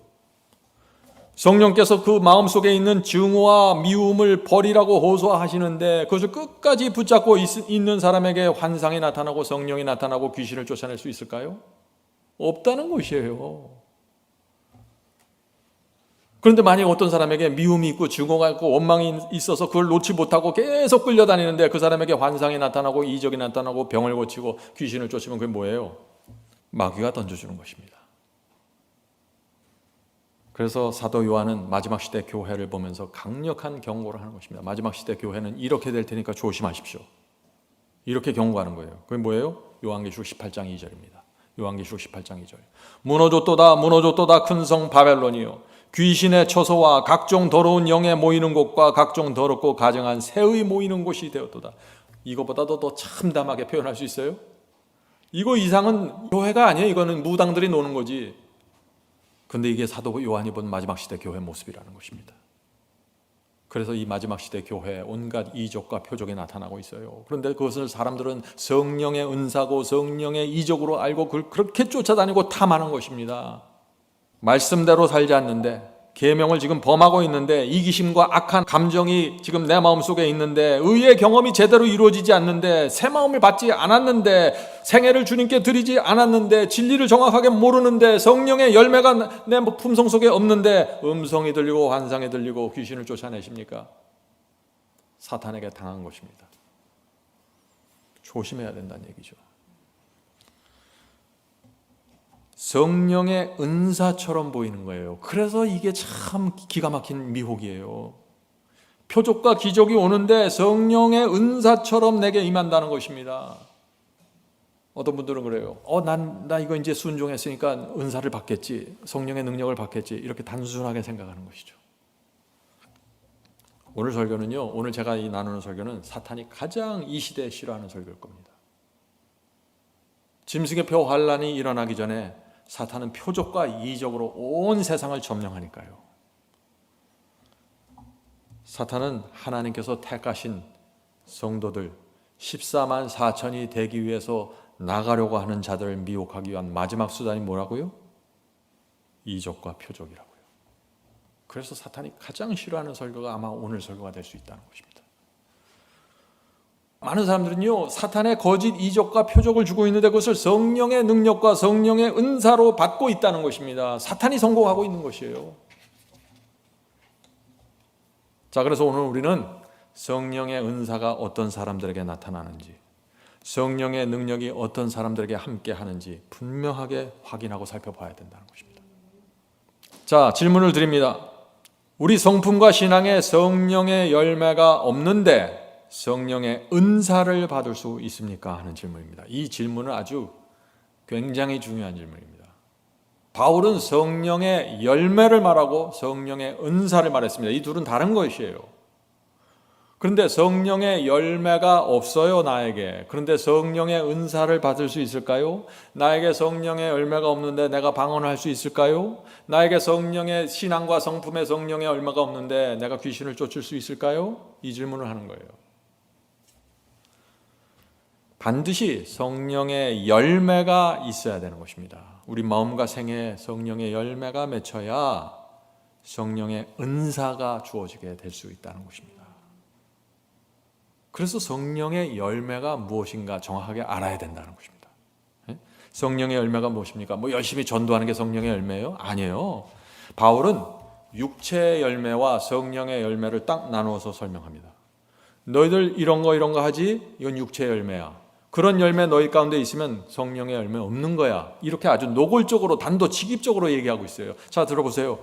성령께서 그 마음속에 있는 증오와 미움을 버리라고 호소하시는데 그것을 끝까지 붙잡고 있는 사람에게 환상이 나타나고 성령이 나타나고 귀신을 쫓아낼 수 있을까요? 없다는 것이에요. 그런데 만약 어떤 사람에게 미움이 있고 증오가 있고 원망이 있어서 그걸 놓지 못하고 계속 끌려다니는데 그 사람에게 환상이 나타나고 이적이 나타나고 병을 고치고 귀신을 쫓으면 그게 뭐예요? 마귀가 던져주는 것입니다. 그래서 사도 요한은 마지막 시대 교회를 보면서 강력한 경고를 하는 것입니다. 마지막 시대 교회는 이렇게 될 테니까 조심하십시오. 이렇게 경고하는 거예요. 그게 뭐예요? 요한계시록 18장 2절입니다. 요한계시록 18장 2절. 무너졌도다 무너졌도다 큰 성 바벨론이요 귀신의 처소와 각종 더러운 영에 모이는 곳과 각종 더럽고 가증한 새의 모이는 곳이 되었도다. 이거보다도 더 참담하게 표현할 수 있어요? 이거 이상은 교회가 아니에요. 이거는 무당들이 노는 거지. 근데 이게 사도 요한이 본 마지막 시대 교회 모습이라는 것입니다. 그래서 이 마지막 시대 교회에 온갖 이적과 표적이 나타나고 있어요. 그런데 그것을 사람들은 성령의 은사고 성령의 이적으로 알고 그렇게 쫓아다니고 탐하는 것입니다. 말씀대로 살지 않는데 계명을 지금 범하고 있는데 이기심과 악한 감정이 지금 내 마음속에 있는데 의의 경험이 제대로 이루어지지 않는데 새 마음을 받지 않았는데 생애를 주님께 드리지 않았는데 진리를 정확하게 모르는데 성령의 열매가 내 품성 속에 없는데 음성이 들리고 환상이 들리고 귀신을 쫓아내십니까? 사탄에게 당한 것입니다. 조심해야 된다는 얘기죠. 성령의 은사처럼 보이는 거예요. 그래서 이게 참 기가 막힌 미혹이에요. 표적과 기적이 오는데 성령의 은사처럼 내게 임한다는 것입니다. 어떤 분들은 그래요. 나 이거 이제 순종했으니까 은사를 받겠지. 성령의 능력을 받겠지. 이렇게 단순하게 생각하는 것이죠. 오늘 설교는요. 오늘 제가 나누는 설교는 사탄이 가장 이 시대에 싫어하는 설교일 겁니다. 짐승의 표 환란이 일어나기 전에 사탄은 표적과 이적으로 온 세상을 점령하니까요. 사탄은 하나님께서 택하신 성도들 14만 4천이 되기 위해서 나가려고 하는 자들을 미혹하기 위한 마지막 수단이 뭐라고요? 이적과 표적이라고요. 그래서 사탄이 가장 싫어하는 설교가 아마 오늘 설교가 될 수 있다는 것입니다. 많은 사람들은요, 사탄의 거짓 이적과 표적을 주고 있는데 그것을 성령의 능력과 성령의 은사로 받고 있다는 것입니다. 사탄이 성공하고 있는 것이에요. 자, 그래서 오늘 우리는 성령의 은사가 어떤 사람들에게 나타나는지, 성령의 능력이 어떤 사람들에게 함께 하는지 분명하게 확인하고 살펴봐야 된다는 것입니다. 자, 질문을 드립니다. 우리 성품과 신앙에 성령의 열매가 없는데 성령의 은사를 받을 수 있습니까? 하는 질문입니다. 이 질문은 아주 굉장히 중요한 질문입니다. 바울은 성령의 열매를 말하고 성령의 은사를 말했습니다. 이 둘은 다른 것이에요. 그런데 성령의 열매가 없어요, 나에게. 그런데 성령의 은사를 받을 수 있을까요? 나에게 성령의 열매가 없는데 내가 방언할 수 있을까요? 나에게 성령의 신앙과 성품의 성령의 열매가 없는데 내가 귀신을 쫓을 수 있을까요? 이 질문을 하는 거예요. 반드시 성령의 열매가 있어야 되는 것입니다. 우리 마음과 생애에 성령의 열매가 맺혀야 성령의 은사가 주어지게 될 수 있다는 것입니다. 그래서 성령의 열매가 무엇인가 정확하게 알아야 된다는 것입니다. 성령의 열매가 무엇입니까? 뭐 열심히 전도하는 게 성령의 열매예요? 아니에요. 바울은 육체의 열매와 성령의 열매를 딱 나누어서 설명합니다. 너희들 이런 거 하지? 이건 육체의 열매야. 그런 열매 너희 가운데 있으면 성령의 열매 없는 거야. 이렇게 아주 노골적으로 단도직입적으로 얘기하고 있어요. 자, 들어보세요.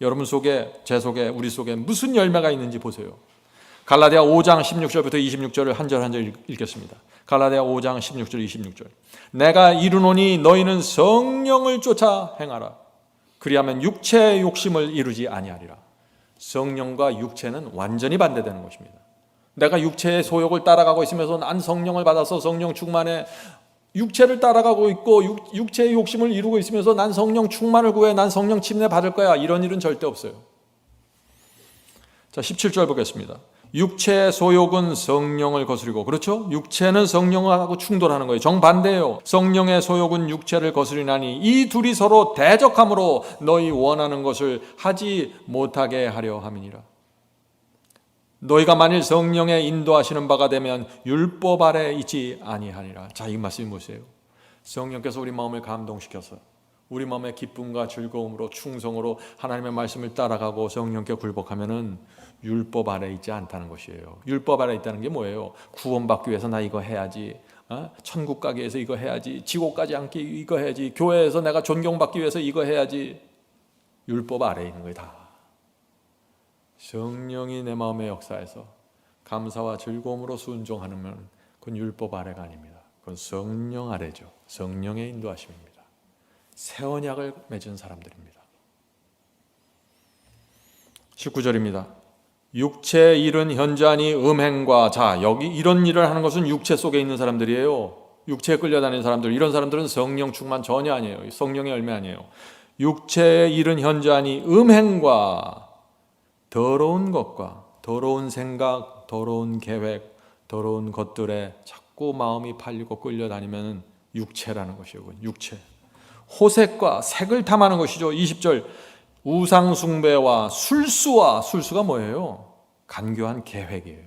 여러분 속에, 제 속에, 우리 속에 무슨 열매가 있는지 보세요. 갈라디아 5장 16절부터 26절을 한 절 한 절 읽겠습니다. 갈라디아 5장 16절 26절. 내가 이르노니 너희는 성령을 쫓아 행하라. 그리하면 육체의 욕심을 이루지 아니하리라. 성령과 육체는 완전히 반대되는 것입니다. 내가 육체의 소욕을 따라가고 있으면서 난 성령을 받아서 성령 충만해, 육체를 따라가고 있고 육체의 욕심을 이루고 있으면서 난 성령 충만을 구해, 난 성령 침례 받을 거야, 이런 일은 절대 없어요. 자, 17절 보겠습니다. 육체의 소욕은 성령을 거스리고, 그렇죠? 육체는 성령하고 충돌하는 거예요. 정반대예요. 성령의 소욕은 육체를 거스리나니 이 둘이 서로 대적함으로 너희 원하는 것을 하지 못하게 하려 함이니라. 너희가 만일 성령의 인도하시는 바가 되면 율법 아래 있지 아니하니라. 자, 이 말씀이 무엇이에요? 성령께서 우리 마음을 감동시켜서 우리 마음의 기쁨과 즐거움으로 충성으로 하나님의 말씀을 따라가고 성령께 굴복하면은 율법 아래 있지 않다는 것이에요. 율법 아래 있다는 게 뭐예요? 구원받기 위해서 나 이거 해야지, 천국 가기 위해서 이거 해야지, 지옥 가지 않기 이거 해야지, 교회에서 내가 존경받기 위해서 이거 해야지. 율법 아래 있는 거예요. 다 성령이 내 마음의 역사에서 감사와 즐거움으로 순종하면 그건 율법 아래가 아닙니다. 그건 성령 아래죠. 성령의 인도하심입니다. 새 언약을 맺은 사람들입니다. 19절입니다. 육체의 일은 현저하니 음행과, 자, 여기 이런 일을 하는 것은 육체 속에 있는 사람들이에요. 육체에 끌려다니는 사람들, 이런 사람들은 성령 충만 전혀 아니에요. 성령의 열매 아니에요. 육체의 일은 현저하니 음행과 더러운 것과, 더러운 생각, 더러운 계획, 더러운 것들에 자꾸 마음이 팔리고 끌려다니면 육체라는 것이에요. 육체. 호색과 색을 탐하는 것이죠. 20절. 우상 숭배와 술수가 뭐예요? 간교한 계획이에요.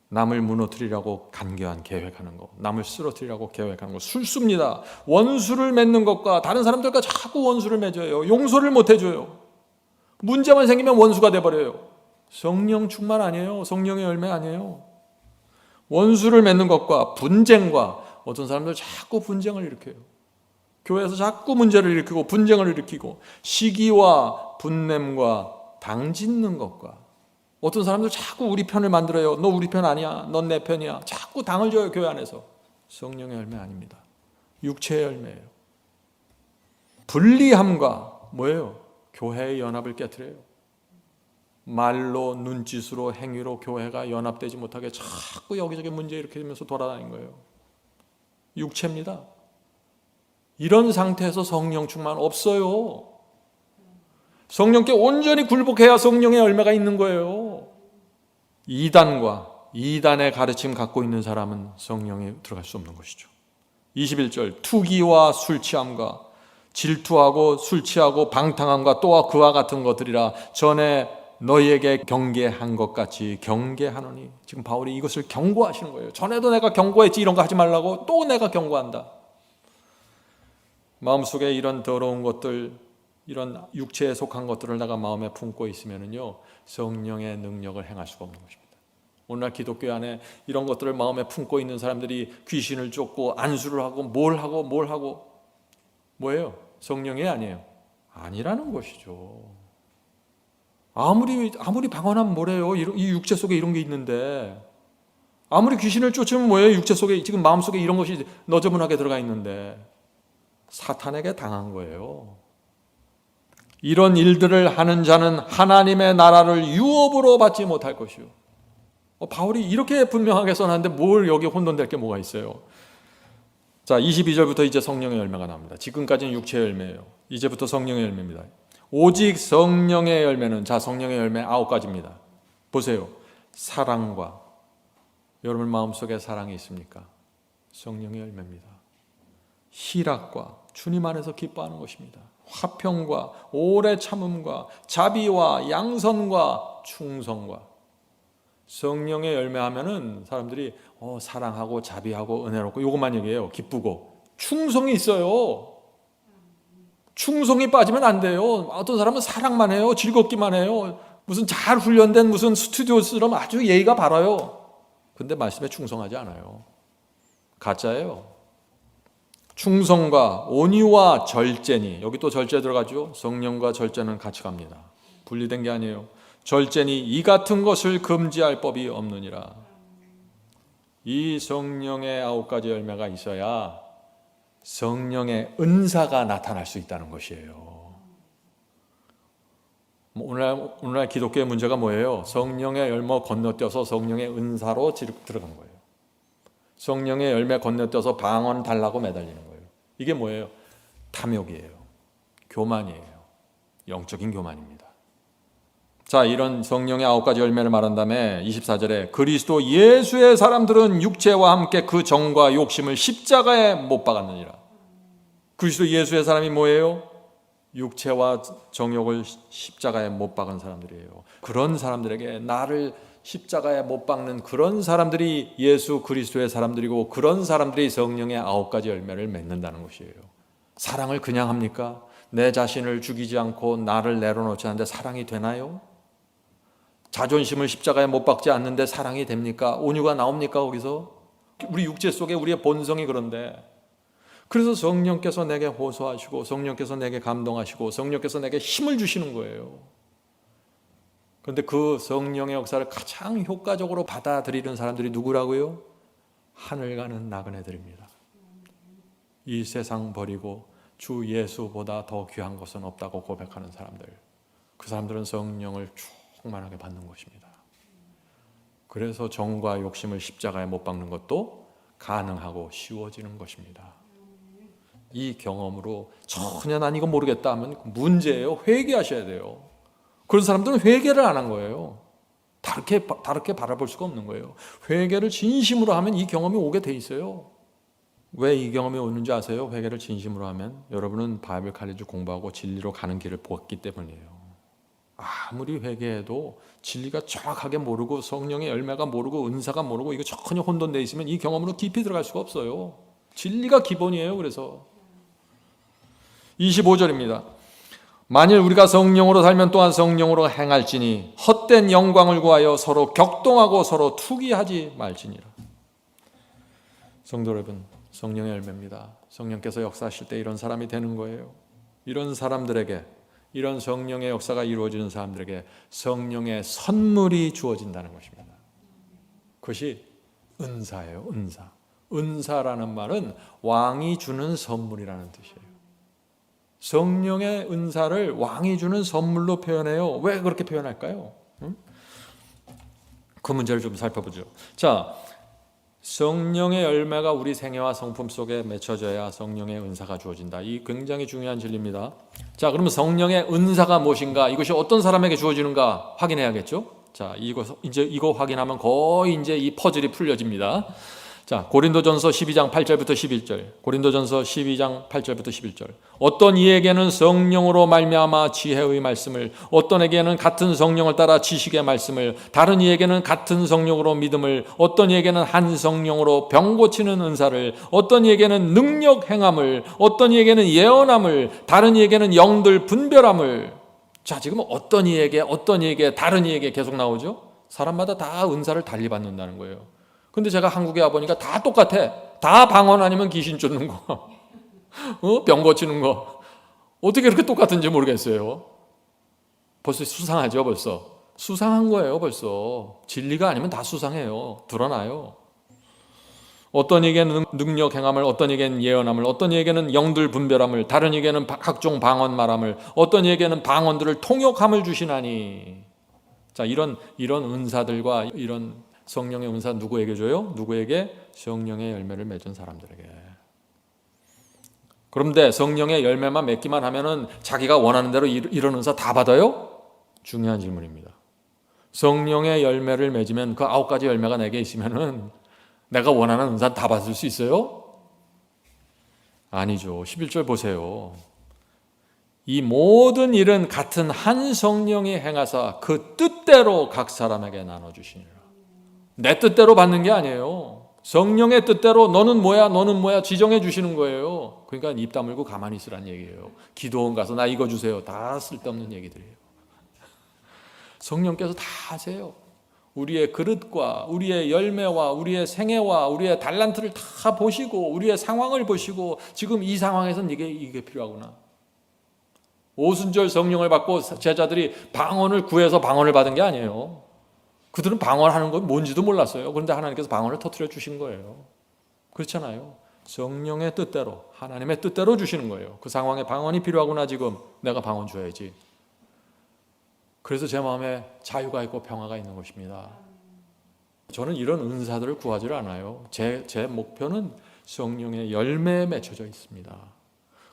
남을 무너뜨리려고 간교한 계획하는 거, 남을 쓰러뜨리려고 계획하는 거, 술수입니다. 원수를 맺는 것과, 다른 사람들과 자꾸 원수를 맺어요. 용서를 못 해줘요. 문제만 생기면 원수가 돼버려요. 성령 충만 아니에요. 성령의 열매 아니에요. 원수를 맺는 것과 분쟁과, 어떤 사람들 자꾸 분쟁을 일으켜요. 교회에서 자꾸 문제를 일으키고 분쟁을 일으키고, 시기와 분냄과 당짓는 것과, 어떤 사람들 자꾸 우리 편을 만들어요. 너 우리 편 아니야, 넌 내 편이야. 자꾸 당을 줘요. 교회 안에서. 성령의 열매 아닙니다. 육체의 열매예요. 불리함과 뭐예요? 교회의 연합을 깨트려요. 말로, 눈짓으로, 행위로 교회가 연합되지 못하게 자꾸 여기저기 문제 일으키면서 돌아다니는 거예요. 육체입니다. 이런 상태에서 성령 충만 없어요. 성령께 온전히 굴복해야 성령의 열매가 있는 거예요. 이단의 가르침 갖고 있는 사람은 성령에 들어갈 수 없는 것이죠. 21절. 투기와 술 취함과, 질투하고 술 취하고 방탕함과 또한 그와 같은 것들이라 전에 너희에게 경계한 것 같이 경계하노니. 지금 바울이 이것을 경고하시는 거예요. 전에도 내가 경고했지, 이런 거 하지 말라고. 또 내가 경고한다. 마음속에 이런 더러운 것들, 이런 육체에 속한 것들을 내가 마음에 품고 있으면요, 성령의 능력을 행할 수가 없는 것입니다. 오늘날 기독교 안에 이런 것들을 마음에 품고 있는 사람들이 귀신을 쫓고 안수를 하고 뭘 하고 뭐예요? 성령이 아니에요. 아니라는 것이죠. 아무리 방언하면 뭐래요? 이 육체 속에 이런 게 있는데. 아무리 귀신을 쫓으면 뭐예요? 육체 속에, 지금 마음속에 이런 것이 너저분하게 들어가 있는데. 사탄에게 당한 거예요. 이런 일들을 하는 자는 하나님의 나라를 유업으로 받지 못할 것이요. 바울이 이렇게 분명하게 써놨는데 뭘 여기 혼돈될 게 뭐가 있어요? 자, 22절부터 이제 성령의 열매가 나옵니다. 지금까지는 육체의 열매예요. 이제부터 성령의 열매입니다. 오직 성령의 열매는, 자, 성령의 열매 9가지입니다. 보세요. 사랑과, 여러분 마음속에 사랑이 있습니까? 성령의 열매입니다. 희락과, 주님 안에서 기뻐하는 것입니다. 화평과, 오래 참음과, 자비와, 양선과, 충성과. 성령의 열매하면은 사람들이 사랑하고 자비하고 은혜롭고 요것만 얘기해요. 기쁘고. 충성이 있어요. 충성이 빠지면 안 돼요. 어떤 사람은 사랑만 해요. 즐겁기만 해요. 무슨 잘 훈련된 무슨 스튜디오처럼 아주 예의가 바라요. 근데 말씀에 충성하지 않아요. 가짜예요. 충성과 온유와 절제니, 여기 또 절제 들어가죠. 성령과 절제는 같이 갑니다. 분리된 게 아니에요. 절제니 이 같은 것을 금지할 법이 없느니라. 이 성령의 9가지 열매가 있어야 성령의 은사가 나타날 수 있다는 것이에요. 오늘날 기독교의 문제가 뭐예요? 성령의 열매 건너뛰어서 성령의 은사로 들어간 거예요. 성령의 열매 건너뛰어서 방언 달라고 매달리는 거예요. 이게 뭐예요? 탐욕이에요. 교만이에요. 영적인 교만입니다. 자, 이런 성령의 9가지 열매를 말한 다음에 24절에 그리스도 예수의 사람들은 육체와 함께 그 정과 욕심을 십자가에 못 박았느니라. 그리스도 예수의 사람이 뭐예요? 육체와 정욕을 십자가에 못 박은 사람들이에요. 그런 사람들에게, 나를 십자가에 못 박는 그런 사람들이 예수 그리스도의 사람들이고, 그런 사람들이 성령의 9가지 열매를 맺는다는 것이에요. 사랑을 그냥 합니까? 내 자신을 죽이지 않고 나를 내려놓지 않는데 사랑이 되나요? 자존심을 십자가에 못 박지 않는데 사랑이 됩니까? 온유가 나옵니까? 거기서? 우리 육체 속에 우리의 본성이 그런데. 그래서 성령께서 내게 호소하시고, 성령께서 내게 감동하시고, 성령께서 내게 힘을 주시는 거예요. 그런데 그 성령의 역사를 가장 효과적으로 받아들이는 사람들이 누구라고요? 하늘 가는 나그네들입니다. 이 세상 버리고 주 예수보다 더 귀한 것은 없다고 고백하는 사람들. 그 사람들은 성령을 충만하게 받는 것입니다. 그래서 정과 욕심을 십자가에 못 박는 것도 가능하고 쉬워지는 것입니다. 이 경험으로 전혀 난 이거 모르겠다 하면 문제예요. 회개하셔야 돼요. 그런 사람들은 회개를 안 한 거예요. 다르게 바라볼 수가 없는 거예요. 회개를 진심으로 하면 이 경험이 오게 돼 있어요. 왜 이 경험이 오는지 아세요? 회개를 진심으로 하면 여러분은 바이블 칼리지 공부하고 진리로 가는 길을 보았기 때문이에요. 아무리 회개해도 진리가 정확하게 모르고 성령의 열매가 모르고 은사가 모르고 이거 전혀 혼돈되어 있으면 이 경험으로 깊이 들어갈 수가 없어요. 진리가 기본이에요. 그래서 25절입니다. 만일 우리가 성령으로 살면 또한 성령으로 행할지니 헛된 영광을 구하여 서로 격동하고 서로 투기하지 말지니라. 성도 여러분, 성령의 열매입니다. 성령께서 역사하실 때 이런 사람이 되는 거예요. 이런 사람들에게, 이런 성령의 역사가 이루어지는 사람들에게 성령의 선물이 주어진다는 것입니다. 그것이 은사예요. 은사. 은사라는 말은 왕이 주는 선물이라는 뜻이에요. 성령의 은사를 왕이 주는 선물로 표현해요. 왜 그렇게 표현할까요? 그 문제를 좀 살펴보죠. 자, 성령의 열매가 우리 생애와 성품 속에 맺혀져야 성령의 은사가 주어진다. 이 굉장히 중요한 진리입니다. 자, 그러면 성령의 은사가 무엇인가? 이것이 어떤 사람에게 주어지는가 확인해야겠죠? 자, 이거 확인하면 거의 이제 이 퍼즐이 풀려집니다. 자, 고린도전서 12장 8절부터 11절. 고린도전서 12장 8절부터 11절. 어떤 이에게는 성령으로 말미암아 지혜의 말씀을, 어떤 이에게는 같은 성령을 따라 지식의 말씀을, 다른 이에게는 같은 성령으로 믿음을, 어떤 이에게는 한 성령으로 병 고치는 은사를, 어떤 이에게는 능력 행함을, 어떤 이에게는 예언함을, 다른 이에게는 영들 분별함을. 자, 지금 어떤 이에게, 다른 이에게 계속 나오죠? 사람마다 다 은사를 달리 받는다는 거예요. 근데 제가 한국에 와보니까 다 똑같아. 다 방언 아니면 귀신 쫓는 거, 병 고치는 거. 어떻게 그렇게 똑같은지 모르겠어요. 벌써 수상하죠, 벌써. 수상한 거예요, 벌써. 진리가 아니면 다 수상해요. 드러나요. 어떤 이에게는 능력 행함을, 어떤 이에게는 예언함을, 어떤 이에게는 영들 분별함을, 다른 이에게는 각종 방언 말함을, 어떤 이에게는 방언들을 통역함을 주시나니. 자, 이런 은사들과 이런 성령의 은사 누구에게 줘요? 누구에게? 성령의 열매를 맺은 사람들에게. 그런데 성령의 열매만 맺기만 하면은 자기가 원하는 대로 이런 은사 다 받아요? 중요한 질문입니다. 성령의 열매를 맺으면 그 9가지 열매가 내게 있으면은 내가 원하는 은사 다 받을 수 있어요? 아니죠. 11절 보세요. 이 모든 일은 같은 한 성령이 행하사 그 뜻대로 각 사람에게 나눠주시니라. 내 뜻대로 받는 게 아니에요. 성령의 뜻대로 너는 뭐야 지정해 주시는 거예요. 그러니까 입 다물고 가만히 있으란 얘기예요. 기도원 가서 나 이거 주세요. 다 쓸데없는 얘기들이에요. 성령께서 다 하세요. 우리의 그릇과 우리의 열매와 우리의 생애와 우리의 달란트를 다 보시고 우리의 상황을 보시고 지금 이 상황에서는 이게 필요하구나. 오순절 성령을 받고 제자들이 방언을 구해서 방언을 받은 게 아니에요. 그들은 방언하는 건 뭔지도 몰랐어요. 그런데 하나님께서 방언을 터뜨려 주신 거예요. 그렇잖아요. 성령의 뜻대로, 하나님의 뜻대로 주시는 거예요. 그 상황에 방언이 필요하구나. 지금 내가 방언 줘야지. 그래서 제 마음에 자유가 있고 평화가 있는 것입니다. 저는 이런 은사들을 구하지 않아요. 제 목표는 성령의 열매에 맺혀져 있습니다.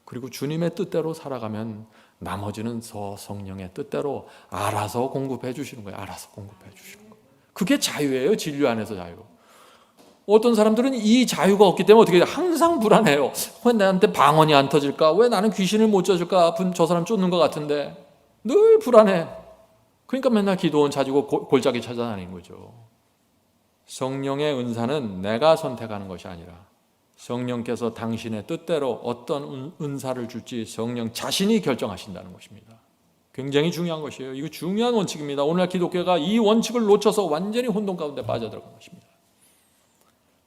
그리고 주님의 뜻대로 살아가면 나머지는 성령의 뜻대로 알아서 공급해 주시는 거예요. 알아서 공급해 주시는 거예요. 그게 자유예요. 진리 안에서 자유. 어떤 사람들은 이 자유가 없기 때문에 어떻게 해요? 항상 불안해요. 왜 나한테 방언이 안 터질까? 왜 나는 귀신을 못 쫓을까? 저 사람 쫓는 것 같은데. 늘 불안해. 그러니까 맨날 기도원 찾고 골짜기 찾아다니는 거죠. 성령의 은사는 내가 선택하는 것이 아니라 성령께서 당신의 뜻대로 어떤 은사를 줄지 성령 자신이 결정하신다는 것입니다. 굉장히 중요한 것이에요. 이거 중요한 원칙입니다. 오늘날 기독교가 이 원칙을 놓쳐서 완전히 혼돈 가운데 빠져들어간 것입니다.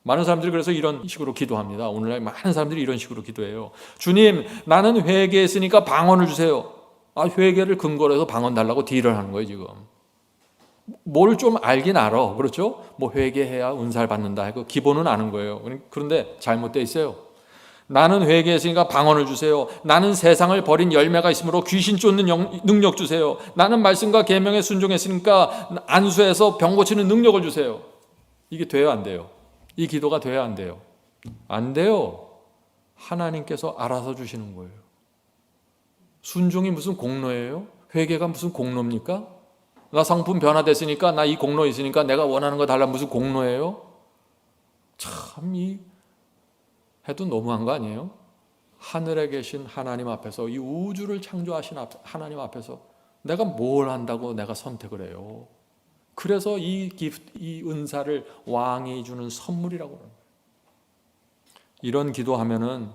많은 사람들이 그래서 이런 식으로 기도합니다. 오늘날 많은 사람들이 이런 식으로 기도해요. 주님, 나는 회개했으니까 방언을 주세요. 회개를 근거로 해서 방언 달라고 딜을 하는 거예요, 지금. 뭘 좀 알긴 알아. 그렇죠? 뭐 회개해야 은사를 받는다 하고 기본은 아는 거예요. 그런데 잘못되어 있어요. 나는 회개했으니까 방언을 주세요. 나는 세상을 버린 열매가 있으므로 귀신 쫓는 능력 주세요. 나는 말씀과 계명에 순종했으니까 안수해서 병 고치는 능력을 주세요. 이게 돼요, 안 돼요? 이 기도가 돼요, 안 돼요? 안 돼요. 하나님께서 알아서 주시는 거예요. 순종이 무슨 공로예요? 회개가 무슨 공로입니까? 나 상품 변화됐으니까 나 이 공로 있으니까 내가 원하는 거 달라 무슨 공로예요? 참 해도 너무한 거 아니에요? 하늘에 계신 하나님 앞에서 이 우주를 창조하신 하나님 앞에서 내가 뭘 한다고 내가 선택을 해요? 그래서 이 은사를 왕이 주는 선물이라고 그러는 거예요. 이런 기도하면은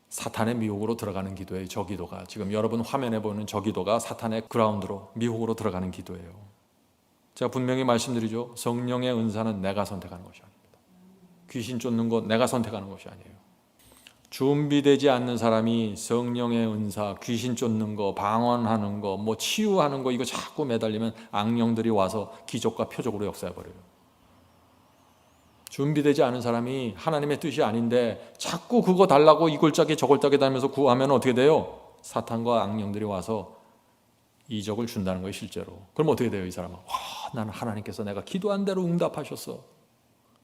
사탄의 미혹으로 들어가는 기도예요. 저 기도가 지금 여러분 화면에 보이는 저 기도가 사탄의 그라운드로 미혹으로 들어가는 기도예요. 제가 분명히 말씀드리죠. 성령의 은사는 내가 선택하는 것이 아닙니다. 귀신 쫓는 것 내가 선택하는 것이 아니에요. 준비되지 않는 사람이 성령의 은사, 귀신 쫓는 거, 방언하는 거, 뭐 치유하는 거 이거 자꾸 매달리면 악령들이 와서 기적과 표적으로 역사해버려요. 준비되지 않은 사람이 하나님의 뜻이 아닌데 자꾸 그거 달라고 이 골짜기 저 골짜기 다니면서 구하면 어떻게 돼요? 사탄과 악령들이 와서 이적을 준다는 거예요, 실제로. 그럼 어떻게 돼요, 이 사람은? 나는 하나님께서 내가 기도한 대로 응답하셨어.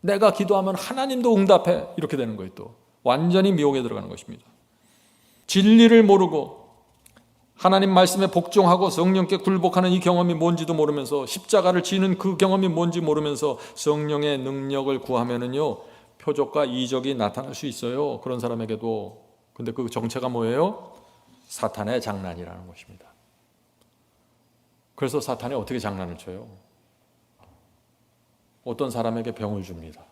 내가 기도하면 하나님도 응답해. 이렇게 되는 거예요, 또. 완전히 미혹에 들어가는 것입니다. 진리를 모르고 하나님 말씀에 복종하고 성령께 굴복하는 이 경험이 뭔지도 모르면서 십자가를 지는 그 경험이 뭔지 모르면서 성령의 능력을 구하면은요, 표적과 이적이 나타날 수 있어요. 그런 사람에게도. 근데 그 정체가 뭐예요? 사탄의 장난이라는 것입니다. 그래서 사탄이 어떻게 장난을 쳐요? 어떤 사람에게 병을 줍니다.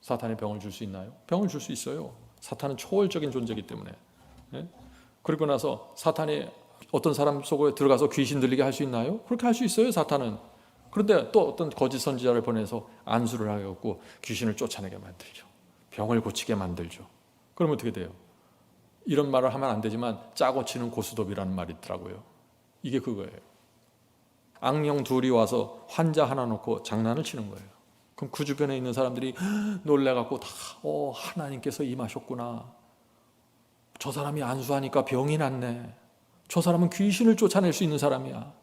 사탄이 병을 줄 수 있나요? 병을 줄 수 있어요. 사탄은 초월적인 존재이기 때문에. 예? 그리고 나서 사탄이 어떤 사람 속에 들어가서 귀신 들리게 할 수 있나요? 그렇게 할 수 있어요, 사탄은. 그런데 또 어떤 거짓 선지자를 보내서 안수를 하고 귀신을 쫓아내게 만들죠. 병을 고치게 만들죠. 그러면 어떻게 돼요? 이런 말을 하면 안 되지만 짜고 치는 고스톱이라는 말이 있더라고요. 이게 그거예요. 악령 둘이 와서 환자 하나 놓고 장난을 치는 거예요. 그럼 그 주변에 있는 사람들이 놀래갖고 다 하나님께서 임하셨구나. 저 사람이 안수하니까 병이 낫네. 저 사람은 귀신을 쫓아낼 수 있는 사람이야.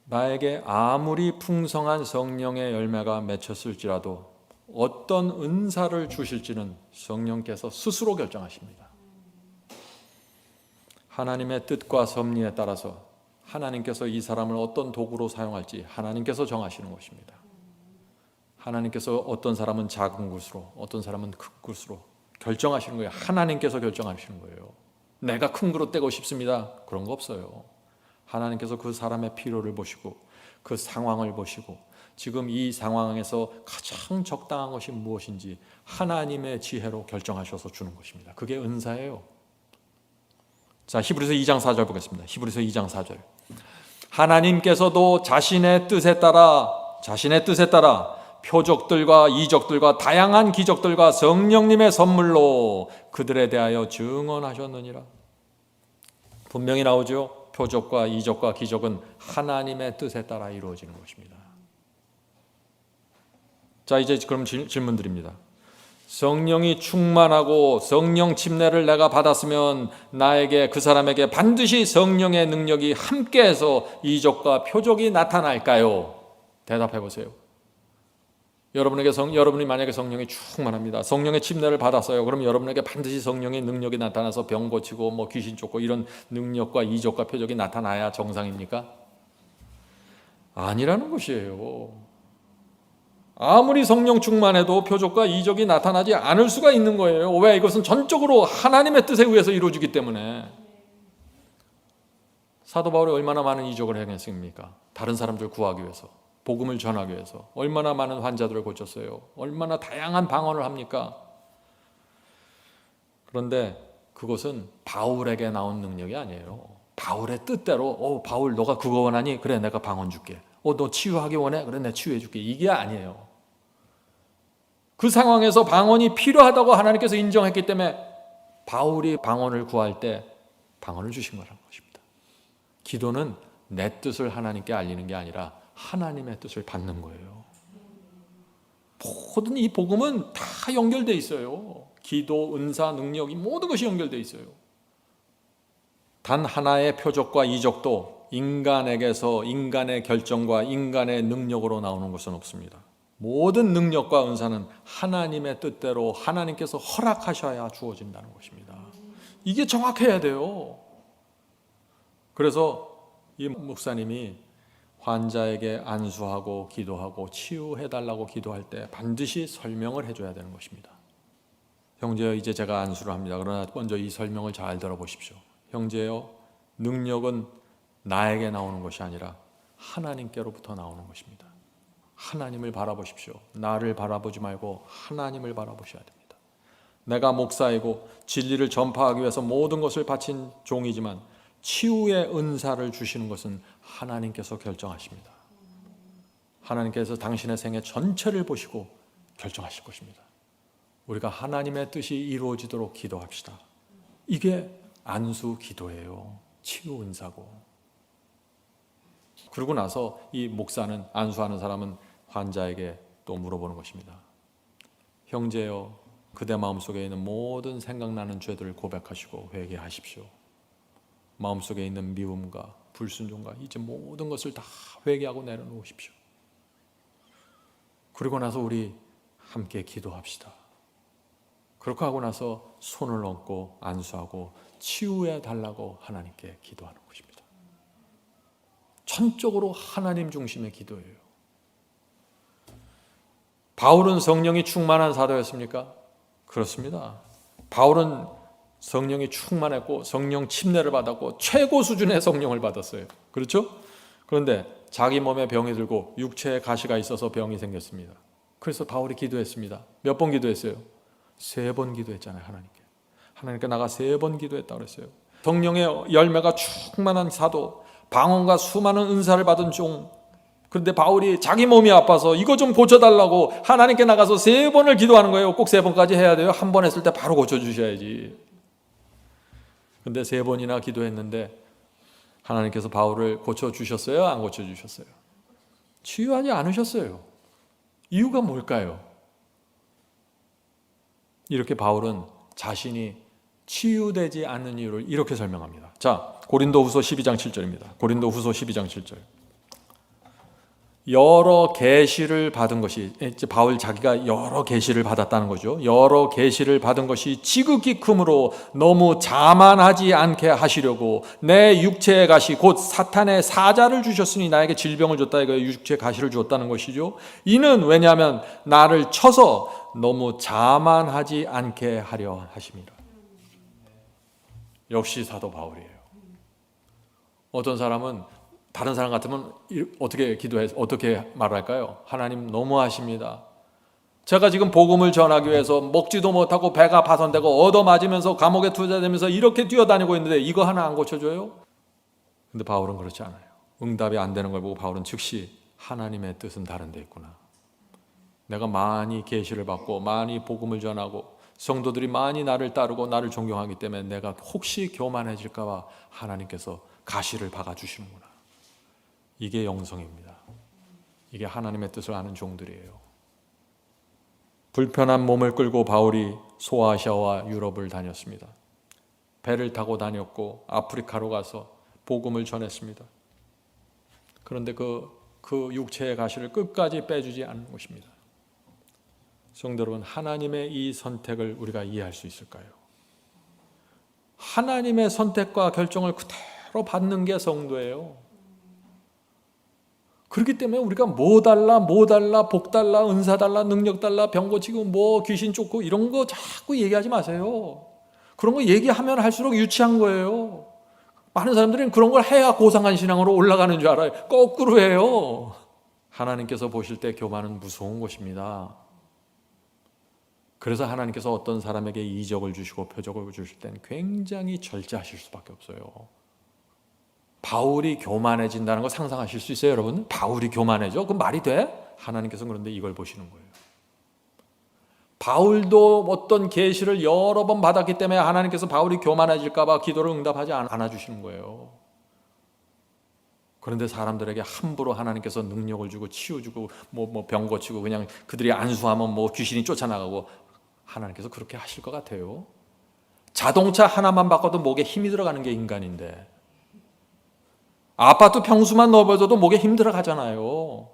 나에게 아무리 풍성한 성령의 열매가 맺혔을지라도 어떤 은사를 주실지는 성령께서 스스로 결정하십니다. 하나님의 뜻과 섭리에 따라서 하나님께서 이 사람을 어떤 도구로 사용할지 하나님께서 정하시는 것입니다. 하나님께서 어떤 사람은 작은 것으로 어떤 사람은 큰 것으로 결정하시는 거예요. 하나님께서 결정하시는 거예요. 내가 큰 그릇 떼고 싶습니다. 그런 거 없어요. 하나님께서 그 사람의 필요를 보시고 그 상황을 보시고 지금 이 상황에서 가장 적당한 것이 무엇인지 하나님의 지혜로 결정하셔서 주는 것입니다. 그게 은사예요. 자, 히브리서 2장 4절 보겠습니다. 히브리서 2장 4절. 하나님께서도 자신의 뜻에 따라 표적들과 이적들과 다양한 기적들과 성령님의 선물로 그들에 대하여 증언하셨느니라. 분명히 나오죠. 표적과 이적과 기적은 하나님의 뜻에 따라 이루어지는 것입니다. 자, 이제 그럼 질문 드립니다. 성령이 충만하고 성령 침례를 내가 받았으면 나에게 그 사람에게 반드시 성령의 능력이 함께해서 이적과 표적이 나타날까요? 대답해 보세요. 여러분이 만약에 성령이 충만합니다. 성령의 침례를 받았어요. 그럼 여러분에게 반드시 성령의 능력이 나타나서 병 고치고 귀신 쫓고 이런 능력과 이적과 표적이 나타나야 정상입니까? 아니라는 것이에요. 아무리 성령 충만해도 표적과 이적이 나타나지 않을 수가 있는 거예요. 왜? 이것은 전적으로 하나님의 뜻에 의해서 이루어지기 때문에. 사도 바울이 얼마나 많은 이적을 행했습니까? 다른 사람들 구하기 위해서, 복음을 전하기 위해서 얼마나 많은 환자들을 고쳤어요. 얼마나 다양한 방언을 합니까? 그런데 그것은 바울에게 나온 능력이 아니에요. 바울의 뜻대로 바울 너가 그거 원하니? 그래 내가 방언 줄게. 너 치유하기 원해? 그래 내가 치유해 줄게. 이게 아니에요. 그 상황에서 방언이 필요하다고 하나님께서 인정했기 때문에 바울이 방언을 구할 때 방언을 주신 거라는 것입니다. 기도는 내 뜻을 하나님께 알리는 게 아니라 하나님의 뜻을 받는 거예요. 모든 이 복음은 다 연결되어 있어요. 기도, 은사, 능력, 이 모든 것이 연결되어 있어요. 단 하나의 표적과 이적도 인간에게서 인간의 결정과 인간의 능력으로 나오는 것은 없습니다. 모든 능력과 은사는 하나님의 뜻대로 하나님께서 허락하셔야 주어진다는 것입니다. 이게 정확해야 돼요. 그래서 이 목사님이 환자에게 안수하고 기도하고 치유해달라고 기도할 때 반드시 설명을 해줘야 되는 것입니다. 형제여, 이제 제가 안수를 합니다. 그러나 먼저 이 설명을 잘 들어보십시오. 형제여, 능력은 나에게 나오는 것이 아니라 하나님께로부터 나오는 것입니다. 하나님을 바라보십시오. 나를 바라보지 말고 하나님을 바라보셔야 됩니다. 내가 목사이고 진리를 전파하기 위해서 모든 것을 바친 종이지만 치유의 은사를 주시는 것은 하나님께서 결정하십니다. 하나님께서 당신의 생애 전체를 보시고 결정하실 것입니다. 우리가 하나님의 뜻이 이루어지도록 기도합시다. 이게 안수 기도예요. 치유 은사고. 그러고 나서 이 목사는, 안수하는 사람은 환자에게 또 물어보는 것입니다. 형제여, 그대 마음속에 있는 모든 생각나는 죄들을 고백하시고 회개하십시오. 마음속에 있는 미움과 불순종과 이제 모든 것을 다 회개하고 내려놓으십시오. 그리고 나서 우리 함께 기도합시다. 그렇게 하고 나서 손을 얹고 안수하고 치유해 달라고 하나님께 기도하는 것입니다. 전적으로 하나님 중심의 기도예요. 바울은 성령이 충만한 사도였습니까? 그렇습니다. 바울은 성령이 충만했고 성령 침례를 받았고 최고 수준의 성령을 받았어요. 그렇죠? 그런데 자기 몸에 병이 들고 육체에 가시가 있어서 병이 생겼습니다. 그래서 바울이 기도했습니다. 몇 번 기도했어요? 3번 기도했잖아요. 하나님께 나가 3번 기도했다고 그랬어요. 성령의 열매가 충만한 사도, 방언과 수많은 은사를 받은 종. 그런데 바울이 자기 몸이 아파서 이거 좀 고쳐달라고 하나님께 나가서 3번을 기도하는 거예요. 꼭 3번까지 해야 돼요? 한 번 했을 때 바로 고쳐주셔야지. 근데 3번이나 기도했는데 하나님께서 바울을 고쳐주셨어요? 안 고쳐주셨어요? 치유하지 않으셨어요. 이유가 뭘까요? 이렇게 바울은 자신이 치유되지 않는 이유를 이렇게 설명합니다. 자, 고린도후서 12장 7절입니다. 고린도후서 12장 7절. 여러 계시를 받은 것이, 바울 자기가 여러 계시를 받았다는 거죠. 여러 계시를 받은 것이 지극히 크므로 너무 자만하지 않게 하시려고 내 육체의 가시 곧 사탄의 사자를 주셨으니 나에게 질병을 줬다. 이거 육체의 가시를 주었다는 것이죠. 이는 왜냐하면 나를 쳐서 너무 자만하지 않게 하려 하심이라. 역시 사도 바울이에요. 어떤 사람은 다른 사람 같으면 어떻게 말할까요? 하나님 너무하십니다. 제가 지금 복음을 전하기 위해서 먹지도 못하고 배가 파손되고 얻어맞으면서 감옥에 투자되면서 이렇게 뛰어다니고 있는데 이거 하나 안 고쳐줘요? 근데 바울은 그렇지 않아요. 응답이 안 되는 걸 보고 바울은 즉시 하나님의 뜻은 다른 데 있구나. 내가 많이 계시를 받고 많이 복음을 전하고 성도들이 많이 나를 따르고 나를 존경하기 때문에 내가 혹시 교만해질까 봐 하나님께서 가시를 박아주시는구나. 이게 영성입니다. 이게 하나님의 뜻을 아는 종들이에요. 불편한 몸을 끌고 바울이 소아시아와 유럽을 다녔습니다. 배를 타고 다녔고 아프리카로 가서 복음을 전했습니다. 그런데 그 육체의 가시를 끝까지 빼주지 않는 것입니다. 성도 여러분, 하나님의 이 선택을 우리가 이해할 수 있을까요? 하나님의 선택과 결정을 그대로 받는 게 성도예요. 그렇기 때문에 우리가 뭐 달라, 복 달라, 은사 달라, 능력 달라, 병 고치고 뭐 귀신 쫓고 이런 거 자꾸 얘기하지 마세요. 그런 거 얘기하면 할수록 유치한 거예요. 많은 사람들은 그런 걸 해야 고상한 신앙으로 올라가는 줄 알아요. 거꾸로 해요. 하나님께서 보실 때 교만은 무서운 것입니다. 그래서 하나님께서 어떤 사람에게 이적을 주시고 표적을 주실 때는 굉장히 절제하실 수밖에 없어요. 바울이 교만해진다는 거 상상하실 수 있어요, 여러분? 바울이 교만해져? 그럼 말이 돼? 하나님께서는 그런데 이걸 보시는 거예요. 바울도 어떤 계시를 여러 번 받았기 때문에 하나님께서 바울이 교만해질까 봐 기도를 응답하지 않아 주시는 거예요. 그런데 사람들에게 함부로 하나님께서 능력을 주고 치유 주고 뭐 병 고치고 그냥 그들이 안수하면 뭐 귀신이 쫓아나가고 하나님께서 그렇게 하실 것 같아요? 자동차 하나만 바꿔도 목에 힘이 들어가는 게 인간인데 아파트 평수만 넓어져도 목에 힘 들어가잖아요.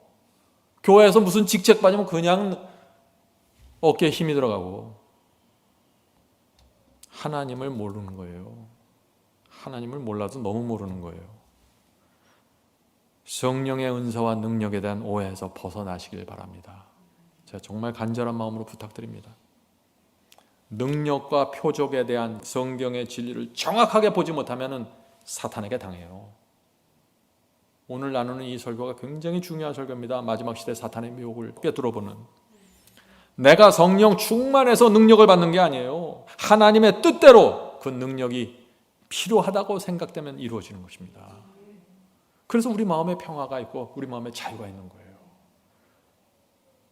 교회에서 무슨 직책 받으면 그냥 어깨에 힘이 들어가고. 하나님을 모르는 거예요. 하나님을 몰라도 너무 모르는 거예요. 성령의 은사와 능력에 대한 오해에서 벗어나시길 바랍니다. 제가 정말 간절한 마음으로 부탁드립니다. 능력과 표적에 대한 성경의 진리를 정확하게 보지 못하면 사탄에게 당해요. 오늘 나누는 이 설교가 굉장히 중요한 설교입니다. 마지막 시대 사탄의 미혹을 꿰뚫어보는. 내가 성령 충만해서 능력을 받는 게 아니에요. 하나님의 뜻대로 그 능력이 필요하다고 생각되면 이루어지는 것입니다. 그래서 우리 마음에 평화가 있고 우리 마음에 자유가 있는 거예요.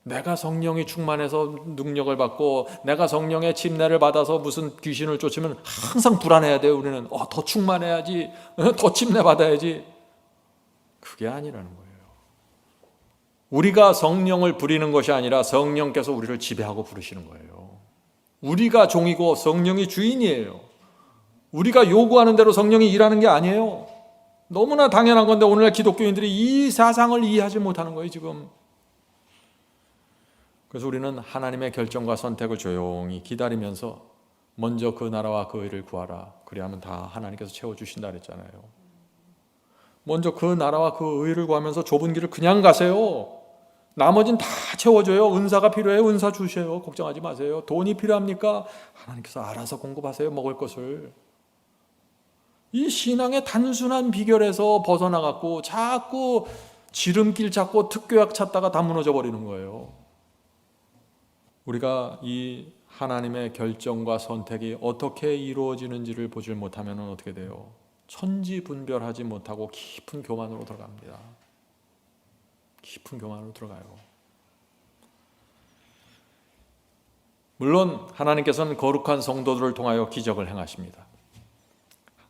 내가 성령이 충만해서 능력을 받고 내가 성령의 침례를 받아서 무슨 귀신을 쫓으면 항상 불안해야 돼요. 우리는 더 충만해야지, 더 침례 받아야지. 그게 아니라는 거예요. 우리가 성령을 부리는 것이 아니라 성령께서 우리를 지배하고 부르시는 거예요. 우리가 종이고 성령이 주인이에요. 우리가 요구하는 대로 성령이 일하는 게 아니에요. 너무나 당연한 건데 오늘날 기독교인들이 이 사상을 이해하지 못하는 거예요, 지금. 그래서 우리는 하나님의 결정과 선택을 조용히 기다리면서 먼저 그 나라와 그 의를 구하라. 그리하면 다 하나님께서 채워주신다 그랬잖아요. 먼저 그 나라와 그 의를 구하면서 좁은 길을 그냥 가세요. 나머진 다 채워줘요. 은사가 필요해요. 은사 주셔요. 걱정하지 마세요. 돈이 필요합니까? 하나님께서 알아서 공급하세요. 먹을 것을. 이 신앙의 단순한 비결에서 벗어나갖고 자꾸 지름길 찾고 특교약 찾다가 다 무너져 버리는 거예요. 우리가 이 하나님의 결정과 선택이 어떻게 이루어지는지를 보질 못하면 어떻게 돼요? 천지분별하지 못하고 깊은 교만으로 들어갑니다. 깊은 교만으로 들어가요. 물론 하나님께서는 거룩한 성도들을 통하여 기적을 행하십니다.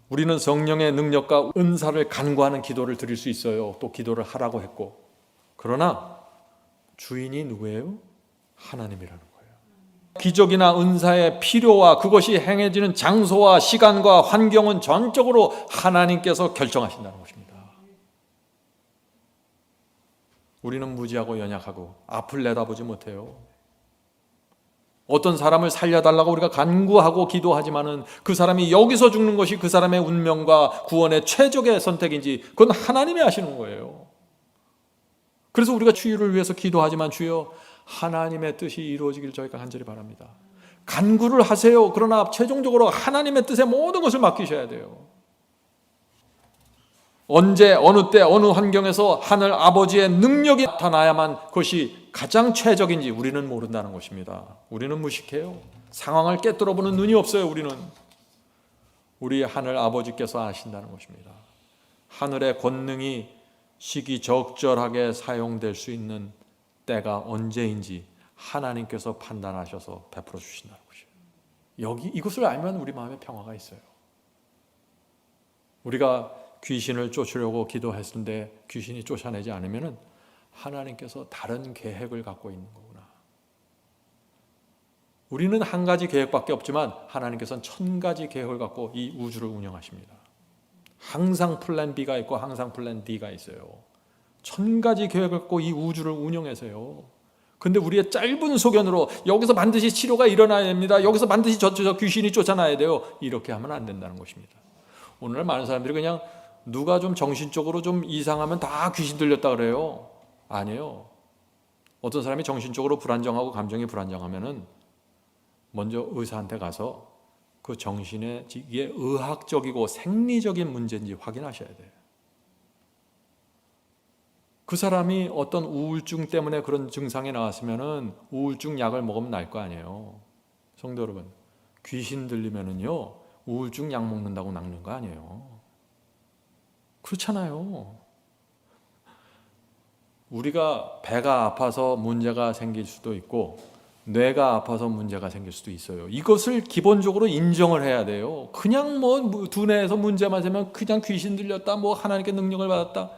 우리는 성령의 능력과 은사를 간구하는 기도를 드릴 수 있어요. 또 기도를 하라고 했고. 그러나 주인이 누구예요? 하나님이라는 거예요. 기적이나 은사의 필요와 그것이 행해지는 장소와 시간과 환경은 전적으로 하나님께서 결정하신다는 것입니다. 우리는 무지하고 연약하고 앞을 내다보지 못해요. 어떤 사람을 살려달라고 우리가 간구하고 기도하지만은 그 사람이 여기서 죽는 것이 그 사람의 운명과 구원의 최적의 선택인지 그건 하나님이 하시는 거예요. 그래서 우리가 치유를 위해서 기도하지만 주여 하나님의 뜻이 이루어지길 저희가 간절히 바랍니다. 간구를 하세요. 그러나 최종적으로 하나님의 뜻에 모든 것을 맡기셔야 돼요. 언제 어느 때 어느 환경에서 하늘 아버지의 능력이 나타나야만 그것이 가장 최적인지 우리는 모른다는 것입니다. 우리는 무식해요. 상황을 깨뜨려 보는 눈이 없어요. 우리 하늘 아버지께서 아신다는 것입니다. 하늘의 권능이 시기적절하게 사용될 수 있는 때가 언제인지 하나님께서 판단하셔서 베풀어 주신다는 것이에요. 이것을 알면 우리 마음에 평화가 있어요. 우리가 귀신을 쫓으려고 기도했는데 귀신이 쫓아내지 않으면 하나님께서 다른 계획을 갖고 있는 거구나. 우리는 한 가지 계획밖에 없지만 하나님께서는 1000가지 계획을 갖고 이 우주를 운영하십니다. 항상 플랜 B가 있고 항상 플랜 D가 있어요. 1000가지 계획을 갖고 이 우주를 운영하세요. 근데 우리의 짧은 소견으로 여기서 반드시 치료가 일어나야 됩니다. 여기서 반드시 저 귀신이 쫓아나야 돼요. 이렇게 하면 안 된다는 것입니다. 오늘 많은 사람들이 그냥 누가 좀 정신적으로 좀 이상하면 다 귀신 들렸다 그래요. 아니에요. 어떤 사람이 정신적으로 불안정하고 감정이 불안정하면은 먼저 의사한테 가서 그 정신에 이게 의학적이고 생리적인 문제인지 확인하셔야 돼요. 그 사람이 어떤 우울증 때문에 그런 증상이 나왔으면은 우울증 약을 먹으면 날 거 아니에요. 성도 여러분, 귀신 들리면은요 우울증 약 먹는다고 낫는 거 아니에요. 그렇잖아요. 우리가 배가 아파서 문제가 생길 수도 있고 뇌가 아파서 문제가 생길 수도 있어요. 이것을 기본적으로 인정을 해야 돼요. 그냥 뭐 두뇌에서 문제만 생기면 그냥 귀신 들렸다, 뭐 하나님께 능력을 받았다.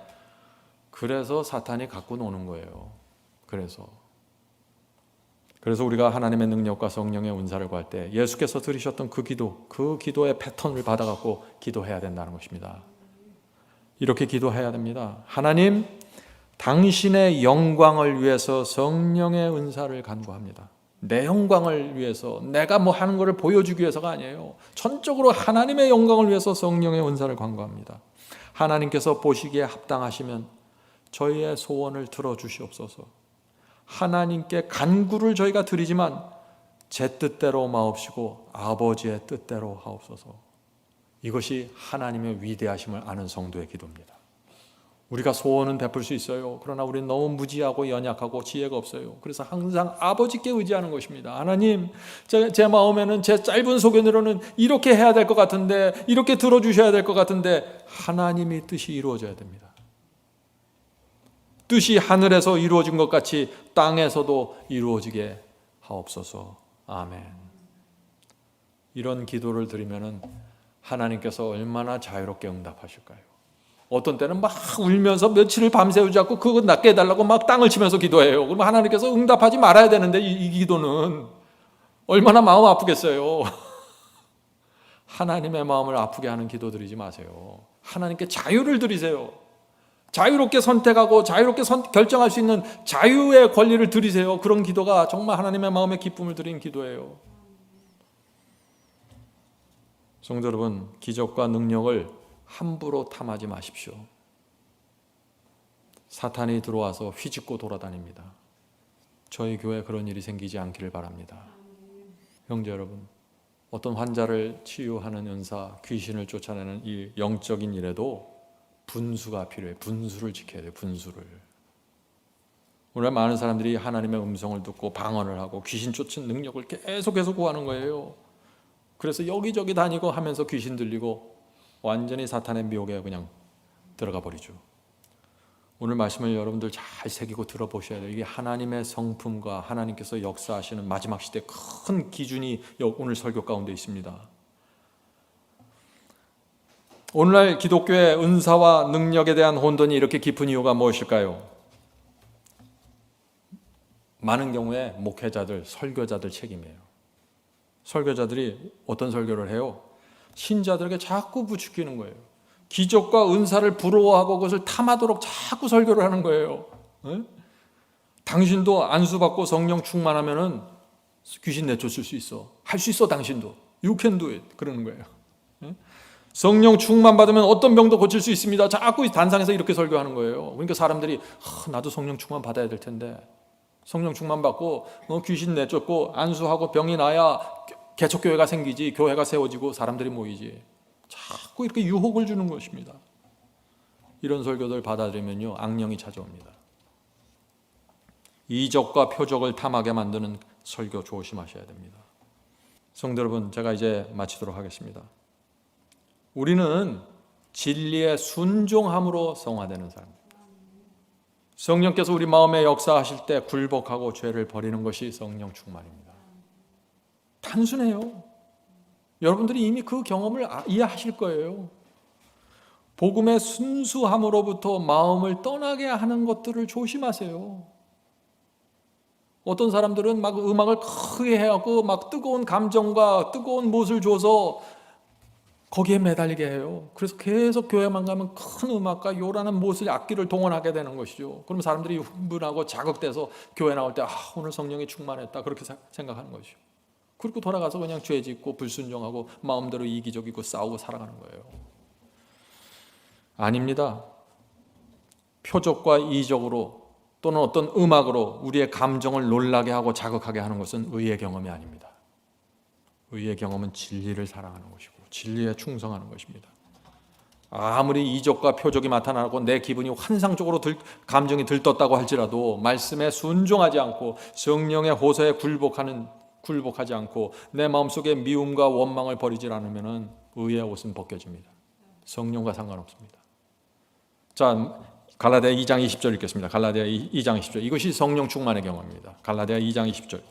그래서 사탄이 갖고 노는 거예요. 그래서 우리가 하나님의 능력과 성령의 은사를 구할 때 예수께서 들으셨던 그 기도의 패턴을 받아갖고 기도해야 된다는 것입니다. 이렇게 기도해야 됩니다. 하나님, 당신의 영광을 위해서 성령의 은사를 간구합니다. 내 영광을 위해서 내가 뭐 하는 것을 보여주기 위해서가 아니에요. 전적으로 하나님의 영광을 위해서 성령의 은사를 간구합니다. 하나님께서 보시기에 합당하시면 저희의 소원을 들어주시옵소서. 하나님께 간구를 저희가 드리지만 제 뜻대로 마옵시고 아버지의 뜻대로 하옵소서. 이것이 하나님의 위대하심을 아는 성도의 기도입니다. 우리가 소원은 베풀 수 있어요. 그러나 우리는 너무 무지하고 연약하고 지혜가 없어요. 그래서 항상 아버지께 의지하는 것입니다. 하나님, 제 마음에는 제 짧은 소견으로는 이렇게 해야 될 것 같은데, 이렇게 들어주셔야 될 것 같은데 하나님의 뜻이 이루어져야 됩니다. 뜻이 하늘에서 이루어진 것 같이 땅에서도 이루어지게 하옵소서. 아멘. 이런 기도를 드리면은 하나님께서 얼마나 자유롭게 응답하실까요? 어떤 때는 막 울면서 며칠을 밤새우지 않고 그거 낫게 해달라고 막 땅을 치면서 기도해요. 그러면 하나님께서 응답하지 말아야 되는데 이 기도는 얼마나 마음 아프겠어요. 하나님의 마음을 아프게 하는 기도 드리지 마세요. 하나님께 자유를 드리세요. 자유롭게 선택하고 자유롭게 결정할 수 있는 자유의 권리를 드리세요. 그런 기도가 정말 하나님의 마음에 기쁨을 드리는 기도예요. 성도 여러분, 기적과 능력을 함부로 탐하지 마십시오. 사탄이 들어와서 휘짓고 돌아다닙니다. 저희 교회에 그런 일이 생기지 않기를 바랍니다. 형제 여러분, 어떤 환자를 치유하는 은사, 귀신을 쫓아내는 이 영적인 일에도 분수가 필요해요. 분수를 지켜야 돼요. 분수를. 오늘 많은 사람들이 하나님의 음성을 듣고 방언을 하고 귀신 쫓은 능력을 계속해서 구하는 거예요. 그래서 여기저기 다니고 하면서 귀신 들리고 완전히 사탄의 미혹에 그냥 들어가 버리죠. 오늘 말씀을 여러분들 잘 새기고 들어보셔야 돼요. 이게 하나님의 성품과 하나님께서 역사하시는 마지막 시대 큰 기준이 오늘 설교 가운데 있습니다. 오늘날 기독교의 은사와 능력에 대한 혼돈이 이렇게 깊은 이유가 무엇일까요? 많은 경우에 목회자들, 설교자들 책임이에요. 설교자들이 어떤 설교를 해요? 신자들에게 자꾸 부추기는 거예요. 기적과 은사를 부러워하고 그것을 탐하도록 자꾸 설교를 하는 거예요. 네? 당신도 안수받고 성령 충만하면은 귀신 내쫓을 수 있어. 할 수 있어 당신도. You can do it. 그러는 거예요. 네? 성령 충만 받으면 어떤 병도 고칠 수 있습니다. 자꾸 단상에서 이렇게 설교하는 거예요. 그러니까 사람들이 나도 성령 충만 받아야 될 텐데 성령 충만 받고 귀신 내쫓고 안수하고 병이 나야 개척교회가 생기지, 교회가 세워지고 사람들이 모이지. 자꾸 이렇게 유혹을 주는 것입니다. 이런 설교들 받아들이면요 악령이 찾아옵니다. 이적과 표적을 탐하게 만드는 설교 조심하셔야 됩니다. 성도 여러분, 제가 이제 마치도록 하겠습니다. 우리는 진리에 순종함으로 성화되는 사람입니다. 성령께서 우리 마음에 역사하실 때 굴복하고 죄를 버리는 것이 성령 충만입니다. 단순해요. 여러분들이 이미 그 경험을 이해하실 거예요. 복음의 순수함으로부터 마음을 떠나게 하는 것들을 조심하세요. 어떤 사람들은 막 음악을 크게 해갖고 막 뜨거운 감정과 뜨거운 못을 줘서 거기에 매달리게 해요. 그래서 계속 교회만 가면 큰 음악과 요란한 못을 악기를 동원하게 되는 것이죠. 그럼 사람들이 흥분하고 자극돼서 교회 나올 때 오늘 성령이 충만했다 그렇게 생각하는 것이죠. 그리고 돌아가서 그냥 죄 짓고 불순종하고 마음대로 이기적이고 싸우고 살아가는 거예요. 아닙니다. 표적과 이적으로 또는 어떤 음악으로 우리의 감정을 놀라게 하고 자극하게 하는 것은 의의 경험이 아닙니다. 의의 경험은 진리를 사랑하는 것이고 진리에 충성하는 것입니다. 아무리 이적과 표적이 나타나고 내 기분이 환상적으로 감정이 들떴다고 할지라도 말씀에 순종하지 않고 성령의 호소에 굴복하지 않고 내 마음속에 미움과 원망을 버리지 않으면 의의 옷은 벗겨집니다. 성령과 상관없습니다. 자, 갈라디아 2장 20절 읽겠습니다. 갈라디아 2장 20절. 이것이 성령 충만의 경험입니다. 갈라디아 2장 20절.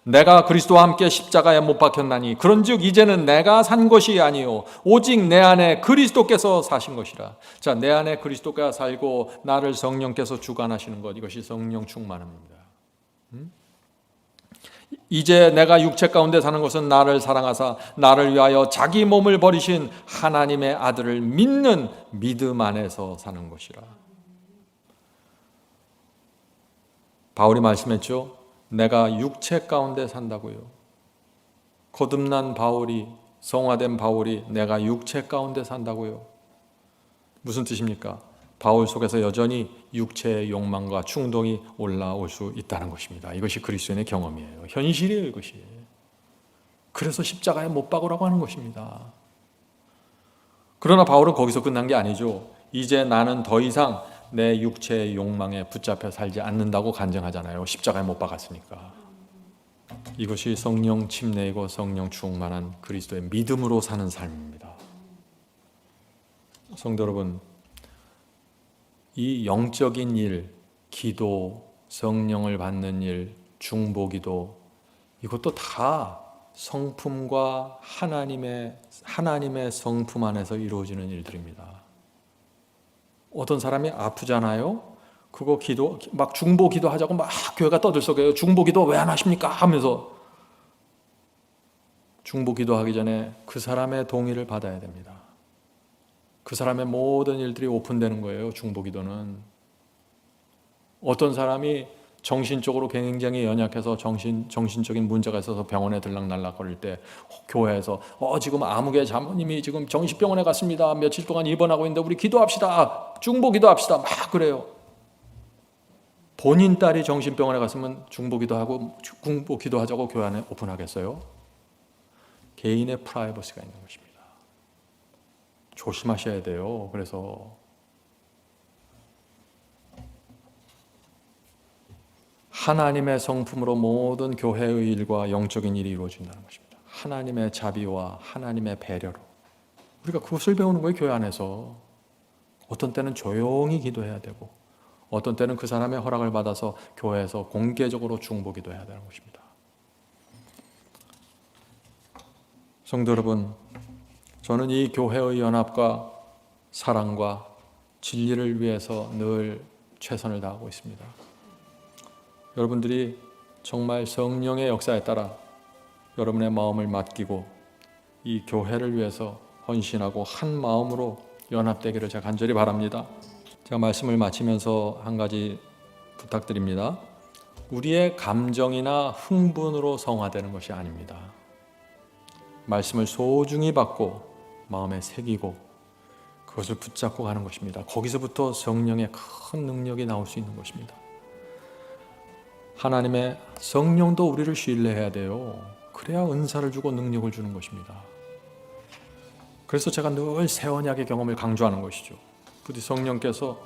내가 그리스도와 함께 십자가에 못 박혔나니 그런즉 이제는 내가 산 것이 아니요 오직 내 안에 그리스도께서 사신 것이라. 자, 내 안에 그리스도가 살고 나를 성령께서 주관하시는 것, 이것이 성령 충만입니다. 이제 내가 육체 가운데 사는 것은 나를 사랑하사 나를 위하여 자기 몸을 버리신 하나님의 아들을 믿는 믿음 안에서 사는 것이라. 바울이 말씀했죠. 내가 육체 가운데 산다고요. 거듭난 바울이, 성화된 바울이 내가 육체 가운데 산다고요. 무슨 뜻입니까? 바울 속에서 여전히 육체의 욕망과 충동이 올라올 수 있다는 것입니다. 이것이 그리스도인의 경험이에요. 현실이에요, 이것이. 그래서 십자가에 못 박으라고 하는 것입니다. 그러나 바울은 거기서 끝난 게 아니죠. 이제 나는 더 이상 내 육체의 욕망에 붙잡혀 살지 않는다고 간증하잖아요. 십자가에 못 박았으니까. 이것이 성령 침례이고 성령 충만한 그리스도의 믿음으로 사는 삶입니다. 성도 여러분, 이 영적인 일, 기도, 성령을 받는 일, 중보기도, 이것도 다 성품과 하나님의 성품 안에서 이루어지는 일들입니다. 어떤 사람이 아프잖아요. 그거 막 중보기도 하자고 막 교회가 떠들썩해요. 중보기도 왜 안 하십니까? 하면서 중보기도 하기 전에 그 사람의 동의를 받아야 됩니다. 그 사람의 모든 일들이 오픈되는 거예요. 중보기도는. 어떤 사람이 정신적으로 굉장히 연약해서 정신적인 문제가 있어서 병원에 들락날락거릴 때 교회에서 지금 아무개 자모님이 지금 정신병원에 갔습니다. 며칠 동안 입원하고 있는데 우리 기도합시다. 중보기도합시다. 막 그래요. 본인 딸이 정신병원에 갔으면 중보기도 하고 중보기도 하자고 교회 안에 오픈하겠어요? 개인의 프라이버시가 있는 것입니다. 조심하셔야 돼요. 그래서 하나님의 성품으로 모든 교회의 일과 영적인 일이 이루어진다는 것입니다. 하나님의 자비와 하나님의 배려로. 우리가 그것을 배우는 거예요. 교회 안에서. 어떤 때는 조용히 기도해야 되고 어떤 때는 그 사람의 허락을 받아서 교회에서 공개적으로 중보기도 해야 되는 것입니다. 성도 여러분, 저는 이 교회의 연합과 사랑과 진리를 위해서 늘 최선을 다하고 있습니다. 여러분들이 정말 성령의 역사에 따라 여러분의 마음을 맡기고 이 교회를 위해서 헌신하고 한 마음으로 연합되기를 제가 간절히 바랍니다. 제가 말씀을 마치면서 한 가지 부탁드립니다. 우리의 감정이나 흥분으로 성화되는 것이 아닙니다. 말씀을 소중히 받고 마음에 새기고 그것을 붙잡고 가는 것입니다. 거기서부터 성령의 큰 능력이 나올 수 있는 것입니다. 하나님의 성령도 우리를 신뢰해야 돼요. 그래야 은사를 주고 능력을 주는 것입니다. 그래서 제가 늘 새 언약의 경험을 강조하는 것이죠. 부디 성령께서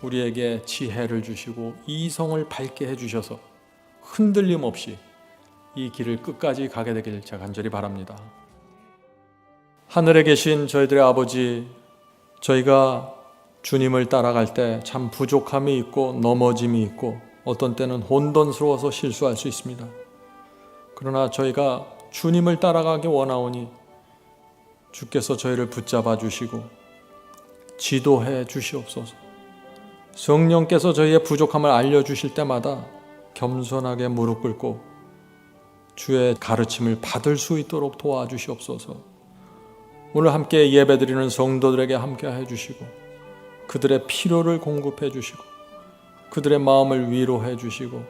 우리에게 지혜를 주시고 이성을 밝게 해주셔서 흔들림 없이 이 길을 끝까지 가게 되길 제가 간절히 바랍니다. 하늘에 계신 저희들의 아버지, 저희가 주님을 따라갈 때 참 부족함이 있고 넘어짐이 있고 어떤 때는 혼돈스러워서 실수할 수 있습니다. 그러나 저희가 주님을 따라가기 원하오니 주께서 저희를 붙잡아 주시고 지도해 주시옵소서. 성령께서 저희의 부족함을 알려주실 때마다 겸손하게 무릎 꿇고 주의 가르침을 받을 수 있도록 도와주시옵소서. 오늘 함께 예배드리는 성도들에게 함께 해주시고 그들의 필요를 공급해 주시고 그들의 마음을 위로해 주시고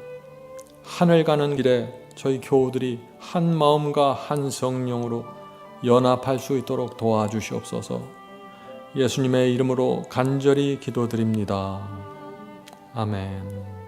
하늘 가는 길에 저희 교우들이 한 마음과 한 성령으로 연합할 수 있도록 도와주시옵소서. 예수님의 이름으로 간절히 기도드립니다. 아멘.